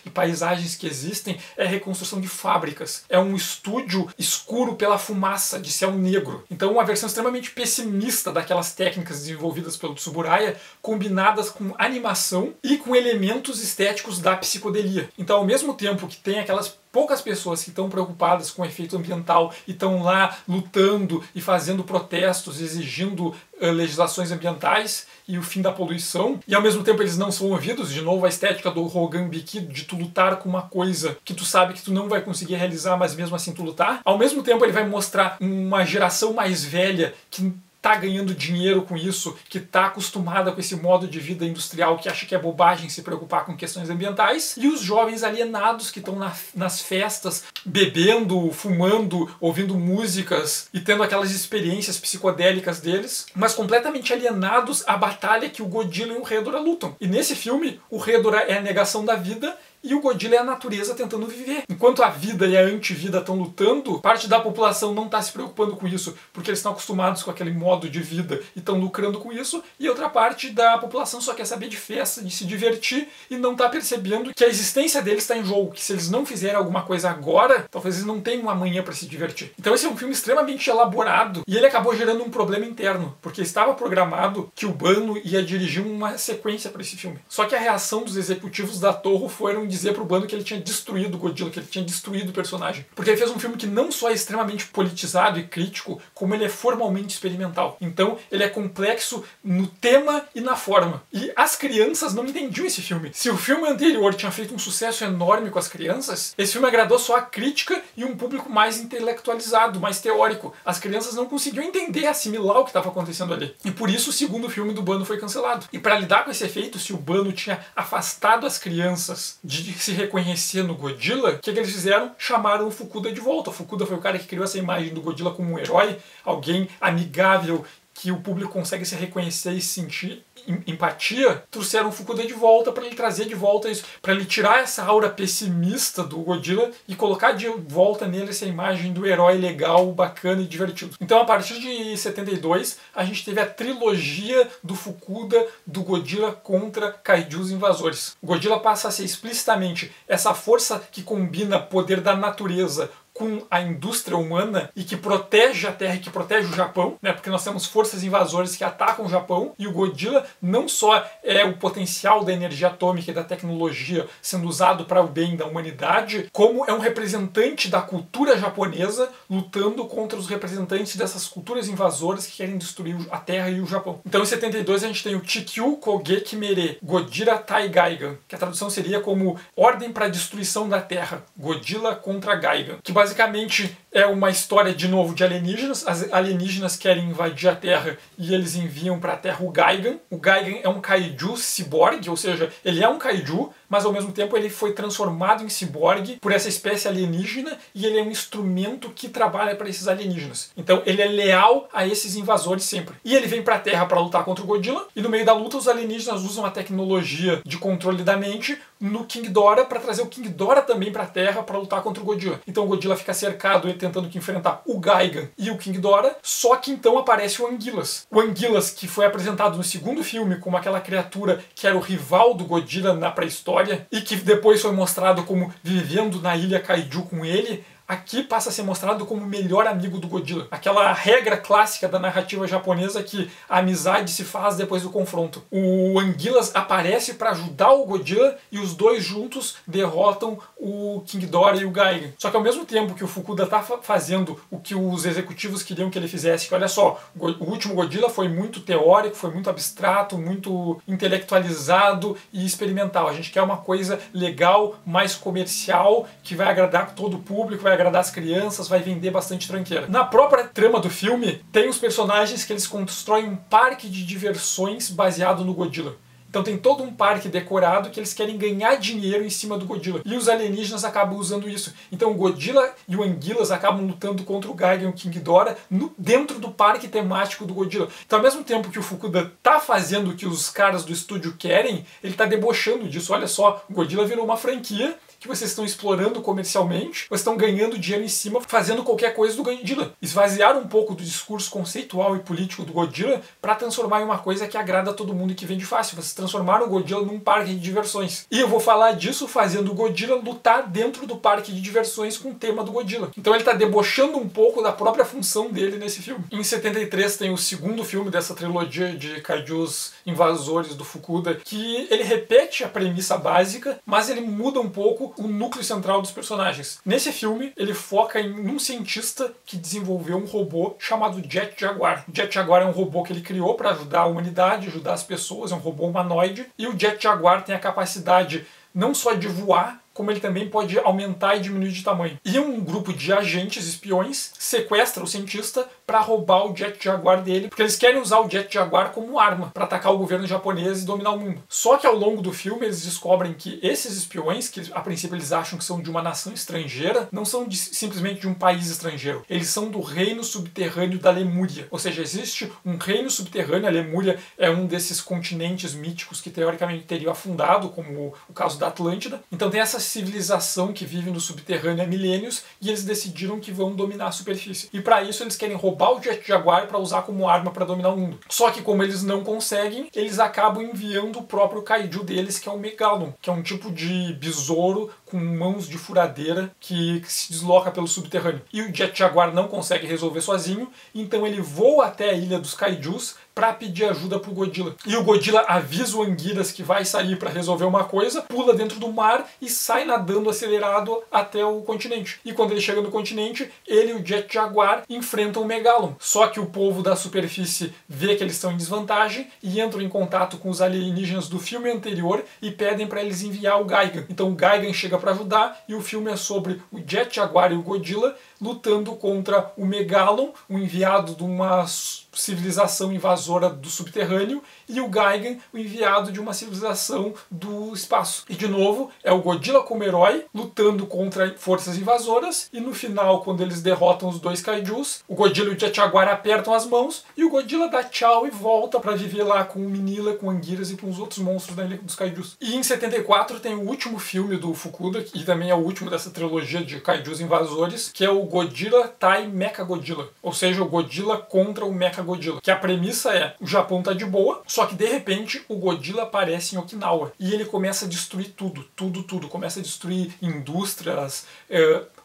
e paisagens que existem, é a reconstrução de fábricas. É um estúdio escuro pela fumaça de céu negro. Então uma versão extremamente pessimista daquelas técnicas desenvolvidas pelo Tsuburaya, combinadas com animação e com elementos estéticos da psicodelia. Então ao mesmo tempo que tem aquelas poucas pessoas que estão preocupadas com o efeito ambiental e estão lá lutando e fazendo protestos, exigindo legislações ambientais e o fim da poluição, e ao mesmo tempo eles não são ouvidos. De novo a estética do Rogan Biki, de tu lutar com uma coisa que tu sabe que tu não vai conseguir realizar, mas mesmo assim tu lutar. Ao mesmo tempo ele vai mostrar uma geração mais velha que tá ganhando dinheiro com isso, que tá acostumada com esse modo de vida industrial, que acha que é bobagem se preocupar com questões ambientais, e os jovens alienados que estão nas festas, bebendo, fumando, ouvindo músicas e tendo aquelas experiências psicodélicas deles, mas completamente alienados à batalha que o Godzilla e o Hedorah lutam. E nesse filme, o Hedorah é a negação da vida e o Godzilla é a natureza tentando viver. Enquanto a vida e a antivida estão lutando, parte da população não está se preocupando com isso, porque eles estão acostumados com aquele modo de vida e estão lucrando com isso, e outra parte da população só quer saber de festa, de se divertir, e não está percebendo que a existência deles está em jogo, que se eles não fizerem alguma coisa agora, talvez eles não tenham um amanhã para se divertir. Então esse é um filme extremamente elaborado, e ele acabou gerando um problema interno, porque estava programado que o Bano ia dirigir uma sequência para esse filme. Só que a reação dos executivos da Toho foram dizer pro Bano que ele tinha destruído o Godzilla, que ele tinha destruído o personagem. Porque ele fez um filme que não só é extremamente politizado e crítico, como ele é formalmente experimental. Então ele é complexo no tema e na forma. E as crianças não entendiam esse filme. Se o filme anterior tinha feito um sucesso enorme com as crianças, esse filme agradou só a crítica e um público mais intelectualizado, mais teórico. As crianças não conseguiam entender, assimilar o que estava acontecendo ali. E por isso o segundo filme do Bano foi cancelado. E para lidar com esse efeito, se o Bano tinha afastado as crianças de se reconhecer no Godzilla, o que eles fizeram? Chamaram o Fukuda de volta. O Fukuda foi o cara que criou essa imagem do Godzilla como um herói, alguém amigável, que o público consegue se reconhecer e sentir empatia. Trouxeram o Fukuda de volta para ele trazer de volta isso, para ele tirar essa aura pessimista do Godzilla e colocar de volta nele essa imagem do herói legal, bacana e divertido. Então a partir de 72 a gente teve a trilogia do Fukuda do Godzilla contra Kaijus invasores. O Godzilla passa a ser explicitamente essa força que combina poder da natureza com a indústria humana e que protege a Terra e que protege o Japão, né? Porque nós temos forças invasoras que atacam o Japão, e o Godzilla não só é o potencial da energia atômica e da tecnologia sendo usado para o bem da humanidade, como é um representante da cultura japonesa lutando contra os representantes dessas culturas invasoras que querem destruir a Terra e o Japão. Então em 72 a gente tem o Chikyu Kogeki Mere Godzilla Tai Gaigan, que a tradução seria como Ordem para a Destruição da Terra, Godzilla contra Gaigan, que basicamente é uma história, de novo, de alienígenas. As alienígenas querem invadir a Terra e eles enviam para a Terra o Gaigan. O Gaigan é um kaiju ciborgue, ou seja, ele é um kaiju, mas ao mesmo tempo ele foi transformado em ciborgue por essa espécie alienígena e ele é um instrumento que trabalha para esses alienígenas. Então ele é leal a esses invasores sempre. E ele vem para a Terra para lutar contra o Godzilla, e no meio da luta os alienígenas usam a tecnologia de controle da mente no King Ghidorah para trazer o King Ghidorah também para a Terra para lutar contra o Godzilla. Então o Godzilla fica cercado, ele tentando que enfrentar o Gaigan e o King Ghidorah, só que então aparece o Anguillas. O Anguillas, que foi apresentado no segundo filme como aquela criatura que era o rival do Godzilla na pré-história e que depois foi mostrado como vivendo na ilha Kaiju com ele, aqui passa a ser mostrado como o melhor amigo do Godzilla. Aquela regra clássica da narrativa japonesa que a amizade se faz depois do confronto. O Anguillas aparece para ajudar o Godzilla e os dois juntos derrotam o King Ghidorah e o Gaigan. Só que ao mesmo tempo que o Fukuda tá fazendo o que os executivos queriam que ele fizesse, que olha só, o último Godzilla foi muito teórico, foi muito abstrato, muito intelectualizado e experimental. A gente quer uma coisa legal, mais comercial, que vai agradar todo o público, vai agradar as crianças, vai vender bastante tranqueira. Na própria trama do filme, tem os personagens que eles constroem um parque de diversões baseado no Godzilla. Então tem todo um parque decorado que eles querem ganhar dinheiro em cima do Godzilla. E os alienígenas acabam usando isso. Então o Godzilla e o Anguillas acabam lutando contra o Gaigan e o King Ghidorah dentro do parque temático do Godzilla. Então ao mesmo tempo que o Fukuda tá fazendo o que os caras do estúdio querem, ele tá debochando disso. Olha só, o Godzilla virou uma franquia que vocês estão explorando comercialmente, vocês estão ganhando dinheiro em cima fazendo qualquer coisa do Godzilla. Esvaziaram um pouco do discurso conceitual e político do Godzilla para transformar em uma coisa que agrada a todo mundo e que vende fácil. Vocês transformaram o Godzilla num parque de diversões. E eu vou falar disso fazendo o Godzilla lutar dentro do parque de diversões com o tema do Godzilla. Então ele está debochando um pouco da própria função dele nesse filme. Em 73 tem o segundo filme dessa trilogia de kaijus invasores do Fukuda, que ele repete a premissa básica, mas ele muda um pouco o núcleo central dos personagens. Nesse filme, ele foca em um cientista que desenvolveu um robô chamado Jet Jaguar. O Jet Jaguar é um robô que ele criou para ajudar a humanidade, ajudar as pessoas, é um robô humanoide, e o Jet Jaguar tem a capacidade não só de voar, como ele também pode aumentar e diminuir de tamanho. E um grupo de agentes espiões sequestra o cientista para roubar o Jet Jaguar dele, porque eles querem usar o Jet Jaguar como arma para atacar o governo japonês e dominar o mundo. Só que ao longo do filme eles descobrem que esses espiões, que a princípio eles acham que são de uma nação estrangeira, não são simplesmente de um país estrangeiro. Eles são do reino subterrâneo da Lemúria. Ou seja, existe um reino subterrâneo, a Lemúria é um desses continentes míticos que teoricamente teria afundado, como o caso da Atlântida. Então tem essa civilização que vive no subterrâneo há milênios e eles decidiram que vão dominar a superfície. E para isso eles querem roubar o Jet Jaguar para usar como arma para dominar o mundo. Só que como eles não conseguem, eles acabam enviando o próprio kaiju deles, que é o Megalon, que é um tipo de besouro com mãos de furadeira que se desloca pelo subterrâneo. E o Jet Jaguar não consegue resolver sozinho, então ele voa até a ilha dos kaijus para pedir ajuda pro Godzilla. E o Godzilla avisa o Anguirus que vai sair para resolver uma coisa, pula dentro do mar e sai nadando acelerado até o continente. E quando ele chega no continente, ele e o Jet Jaguar enfrentam o Megalon. Só que o povo da superfície vê que eles estão em desvantagem e entram em contato com os alienígenas do filme anterior e pedem para eles enviar o Gigan. Então o Gigan chega para ajudar e o filme é sobre o Jet Jaguar e o Godzilla lutando contra o Megalon, o enviado de uma civilização invasora do subterrâneo, e o Gigan, o enviado de uma civilização do espaço. E de novo, é o Godzilla como herói, lutando contra forças invasoras, e no final, quando eles derrotam os dois kaijus, o Godzilla e o Jet Jaguar apertam as mãos, e o Godzilla dá tchau e volta para viver lá com o Minilla, com o Anguirus e com os outros monstros da ilha dos kaijus. E em 74 tem o último filme do Fukuda, e também é o último dessa trilogia de kaijus invasores, que é o Godzilla Tai Mechagodzilla, ou seja, o Godzilla contra o Mechagodzilla. Que a premissa é, o Japão tá de boa, só que de repente o Godzilla aparece em Okinawa e ele começa a destruir tudo, tudo. Começa a destruir indústrias,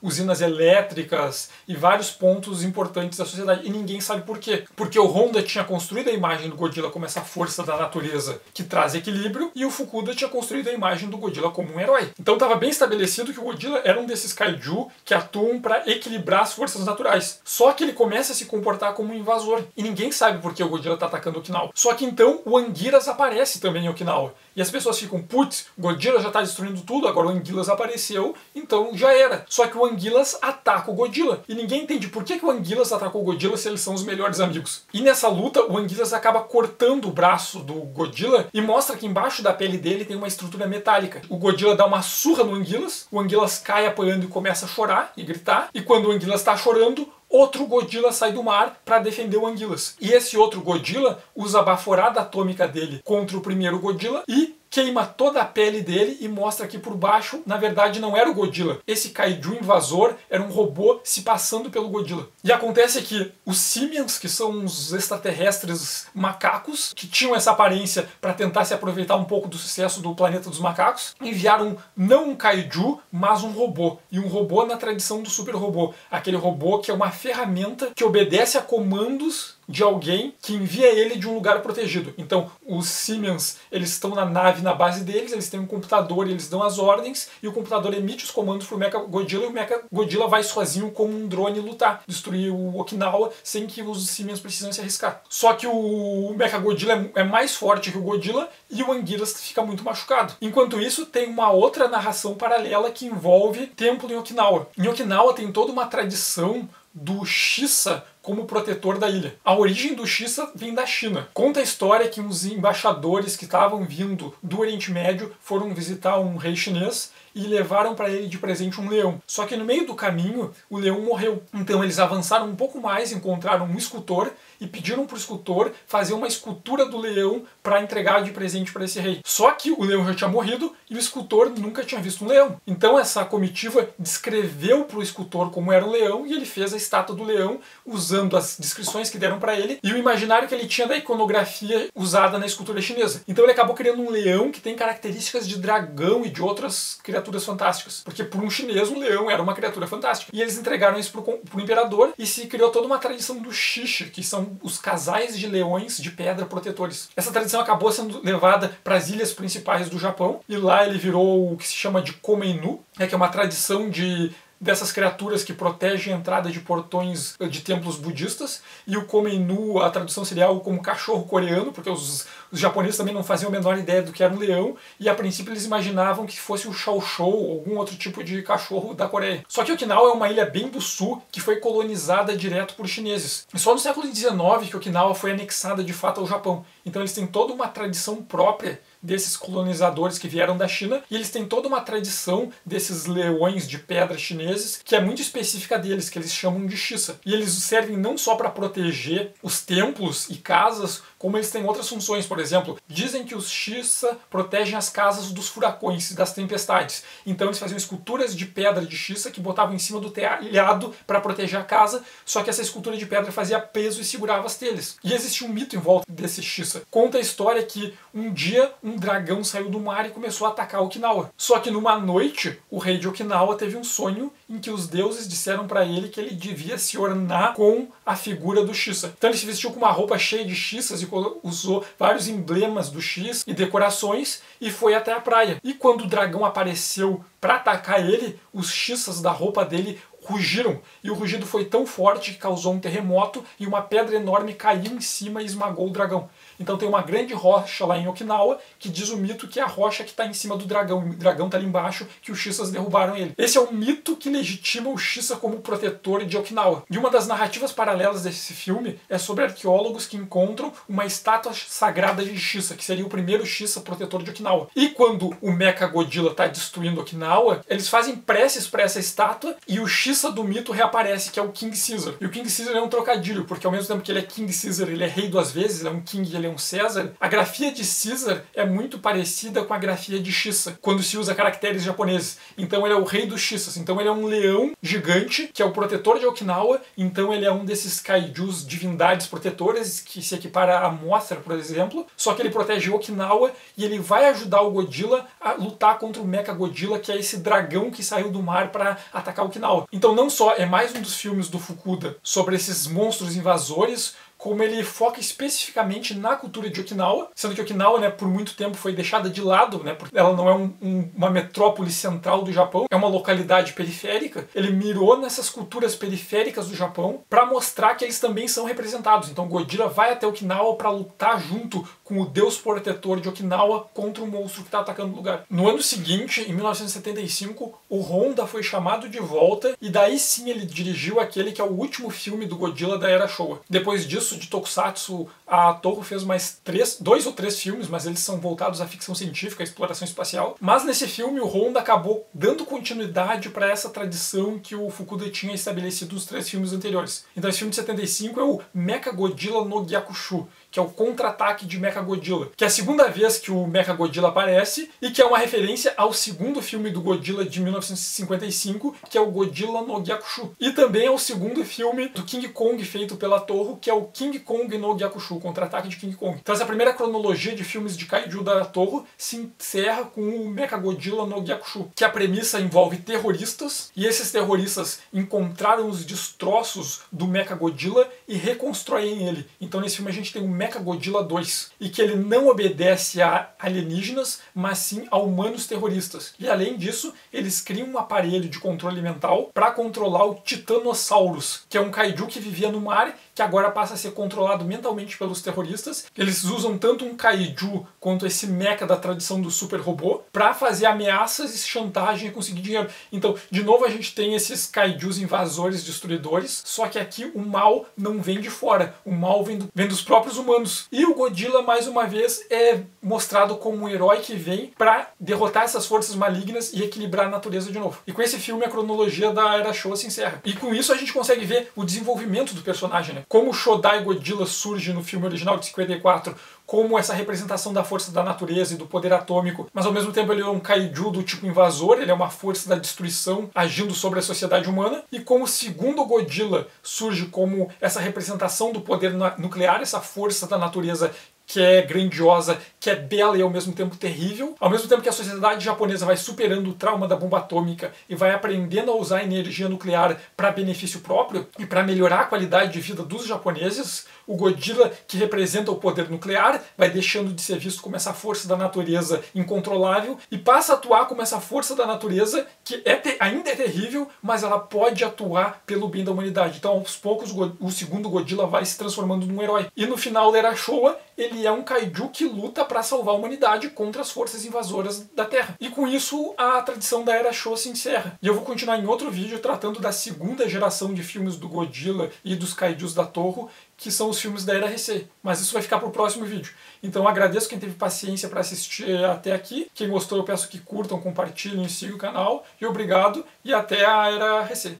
usinas elétricas e vários pontos importantes da sociedade. E ninguém sabe por quê. Porque o Honda tinha construído a imagem do Godzilla como essa força da natureza que traz equilíbrio, e o Fukuda tinha construído a imagem do Godzilla como um herói. Então estava bem estabelecido que o Godzilla era um desses kaiju que atuam para equilibrar as forças naturais. Só que ele começa a se comportar como um invasor. E ninguém sabe por que o Godzilla está atacando Okinawa. Só que então o Anguirus aparece também em Okinawa. E as pessoas ficam, putz, o Godzilla já está destruindo tudo, agora o Anguirus apareceu, então já era. Só que o Anguirus ataca o Godzilla. E ninguém entende por que o Anguirus atacou o Godzilla se eles são os melhores amigos. E nessa luta, o Anguirus acaba cortando o braço do Godzilla e mostra que embaixo da pele dele tem uma estrutura metálica. O Godzilla dá uma surra no Anguirus, o Anguirus cai apanhando e começa a chorar e gritar. E quando o Anguirus está chorando, outro Godzilla sai do mar para defender o Anguirus. E esse outro Godzilla usa a baforada atômica dele contra o primeiro Godzilla e queima toda a pele dele e mostra que por baixo, na verdade, não era o Godzilla. Esse kaiju invasor era um robô se passando pelo Godzilla. E acontece que os Simians, que são uns extraterrestres macacos, que tinham essa aparência para tentar se aproveitar um pouco do sucesso do planeta dos macacos, enviaram não um kaiju, mas um robô. E um robô na tradição do super robô. Aquele robô que é uma ferramenta que obedece a comandos de alguém que envia ele de um lugar protegido. Então, os Simians, eles estão na nave, na base deles, eles têm um computador, eles dão as ordens, e o computador emite os comandos pro Mechagodzilla, e o Mechagodzilla vai sozinho como um drone lutar, destruir o Okinawa, sem que os Simians precisem se arriscar. Só que o Mechagodzilla é mais forte que o Godzilla, e o Anguirus fica muito machucado. Enquanto isso, tem uma outra narração paralela que envolve templo em Okinawa. Em Okinawa tem toda uma tradição do Shissa como protetor da ilha. A origem do Shissa vem da China. Conta a história que uns embaixadores que estavam vindo do Oriente Médio foram visitar um rei chinês e levaram para ele de presente um leão. Só que no meio do caminho, o leão morreu. Então eles avançaram um pouco mais, encontraram um escultor e pediram para o escultor fazer uma escultura do leão para entregar de presente para esse rei. Só que o leão já tinha morrido e o escultor nunca tinha visto um leão. Então essa comitiva descreveu para o escultor como era o leão e ele fez a estátua do leão usando as descrições que deram para ele e o imaginário que ele tinha da iconografia usada na escultura chinesa. Então ele acabou criando um leão que tem características de dragão e de outras criaturas fantásticas. Porque por um chinês, um leão era uma criatura fantástica. E eles entregaram isso pro imperador e se criou toda uma tradição do Shishi, que são os casais de leões de pedra protetores. Essa tradição acabou sendo levada para as ilhas principais do Japão e lá ele virou o que se chama de Komeinu, que é uma tradição de dessas criaturas que protegem a entrada de portões de templos budistas, e o Komen-nu, a tradução seria algo como cachorro coreano, porque os japoneses também não faziam a menor ideia do que era um leão, e a princípio eles imaginavam que fosse o Chow Chow, ou algum outro tipo de cachorro da Coreia. Só que Okinawa é uma ilha bem do sul, que foi colonizada direto por chineses. E só no século XIX que Okinawa foi anexada de fato ao Japão. Então eles têm toda uma tradição própria desses colonizadores que vieram da China, e eles têm toda uma tradição desses leões de pedra chineses, que é muito específica deles, que eles chamam de Shissa. E eles servem não só para proteger os templos e casas, como eles têm outras funções. Por exemplo, dizem que os Shissa protegem as casas dos furacões e das tempestades. Então eles faziam esculturas de pedra de Shissa que botavam em cima do telhado para proteger a casa, só que essa escultura de pedra fazia peso e segurava as telhas. E existia um mito em volta desse Shissa. Conta a história que um dia um dragão saiu do mar e começou a atacar Okinawa. Só que numa noite, o rei de Okinawa teve um sonho em que os deuses disseram para ele que ele devia se ornar com a figura do Shissa. Então ele se vestiu com uma roupa cheia de Shissas e usou vários emblemas do X e decorações e foi até a praia. E quando o dragão apareceu para atacar ele, os Shissas da roupa dele rugiram, e o rugido foi tão forte que causou um terremoto e uma pedra enorme caiu em cima e esmagou o dragão. Então tem uma grande rocha lá em Okinawa que diz o mito que é a rocha que está em cima do dragão. O dragão está ali embaixo, que os Shissas derrubaram ele. Esse é o mito que legitima o Shissa como protetor de Okinawa. E uma das narrativas paralelas desse filme é sobre arqueólogos que encontram uma estátua sagrada de Shissa, que seria o primeiro Shissa protetor de Okinawa. E quando o Mechagodzilla está destruindo Okinawa, eles fazem preces para essa estátua e o Shissa do mito reaparece, que é o King Caesar. E o King Caesar é um trocadilho, porque ao mesmo tempo que ele é King Caesar, ele é rei duas vezes, é um King e ele é um César. A grafia de Caesar é muito parecida com a grafia de Shissa, quando se usa caracteres japoneses. Então ele é o rei dos Shissas. Então ele é um leão gigante, que é o protetor de Okinawa. Então ele é um desses kaijus, divindades protetoras, que se equipara a Mothra, por exemplo. Só que ele protege Okinawa e ele vai ajudar o Godzilla a lutar contra o Mechagodzilla, que é esse dragão que saiu do mar para atacar Okinawa. Então não só é mais um dos filmes do Fukuda sobre esses monstros invasores, como ele foca especificamente na cultura de Okinawa, sendo que Okinawa, né, por muito tempo foi deixada de lado, né, porque ela não é uma metrópole central do Japão, é uma localidade periférica. Ele mirou nessas culturas periféricas do Japão para mostrar que eles também são representados. Então Godzilla vai até Okinawa para lutar junto com o deus protetor de Okinawa contra o monstro que está atacando o lugar. No ano seguinte, em 1975, o Honda foi chamado de volta e daí sim ele dirigiu aquele que é o último filme do Godzilla da era Showa. Depois disso, de Tokusatsu, a Toho fez mais 2 ou 3 filmes, mas eles são voltados à ficção científica, à exploração espacial. Mas nesse filme o Honda acabou dando continuidade para essa tradição que o Fukuda tinha estabelecido nos 3 filmes anteriores. Então esse filme de 75 é o Mechagodzilla no Gyakushu, que é o contra-ataque de Mechagodzilla, que é a segunda vez que o Mechagodzilla aparece e que é uma referência ao segundo filme do Godzilla de 1955, que é o Godzilla no Gyakushu. E também é o segundo filme do King Kong feito pela Toho, que é o King Kong no Gyakushu, o contra-ataque de King Kong. Então essa primeira cronologia de filmes de kaiju da Toho se encerra com o Mechagodzilla no Gyakushu, que a premissa envolve terroristas, e esses terroristas encontraram os destroços do Mechagodzilla e reconstroem ele. Então nesse filme a gente tem o Mechagodzilla 2, e que ele não obedece a alienígenas, mas sim a humanos terroristas. E além disso, eles criam um aparelho de controle mental para controlar o Titanosaurus, que é um kaiju que vivia no mar, que agora passa a ser controlado mentalmente pelos terroristas. Eles usam tanto um kaiju quanto esse mecha da tradição do super robô para fazer ameaças e chantagem e conseguir dinheiro. Então, de novo, a gente tem esses kaijus invasores, destruidores, só que aqui o mal não vem de fora, o mal vem dos próprios humanos. E o Godzilla, mais uma vez, é mostrado como um herói que vem para derrotar essas forças malignas e equilibrar a natureza de novo. E com esse filme a cronologia da Era Showa se encerra. E com isso a gente consegue ver o desenvolvimento do personagem, né? Como o Shodai Godzilla surge no filme original de 54, como essa representação da força da natureza e do poder atômico, mas ao mesmo tempo ele é um kaiju do tipo invasor, ele é uma força da destruição agindo sobre a sociedade humana, e como o segundo Godzilla surge como essa representação do poder nuclear, essa força da natureza que é grandiosa, que é bela e ao mesmo tempo terrível. Ao mesmo tempo que a sociedade japonesa vai superando o trauma da bomba atômica e vai aprendendo a usar a energia nuclear para benefício próprio e para melhorar a qualidade de vida dos japoneses, o Godzilla, que representa o poder nuclear, vai deixando de ser visto como essa força da natureza incontrolável e passa a atuar como essa força da natureza que ainda é terrível, mas ela pode atuar pelo bem da humanidade. Então, aos poucos, o segundo Godzilla vai se transformando num herói. E no final da Era Showa, ele é um kaiju que luta para salvar a humanidade contra as forças invasoras da Terra. E com isso, a tradição da Era Showa se encerra. E eu vou continuar em outro vídeo tratando da segunda geração de filmes do Godzilla e dos kaijus da Toho, que são os filmes da Era Heisei. Mas isso vai ficar para o próximo vídeo. Então agradeço quem teve paciência para assistir até aqui. Quem gostou, eu peço que curtam, compartilhem e sigam o canal. E obrigado, e até a Era Heisei.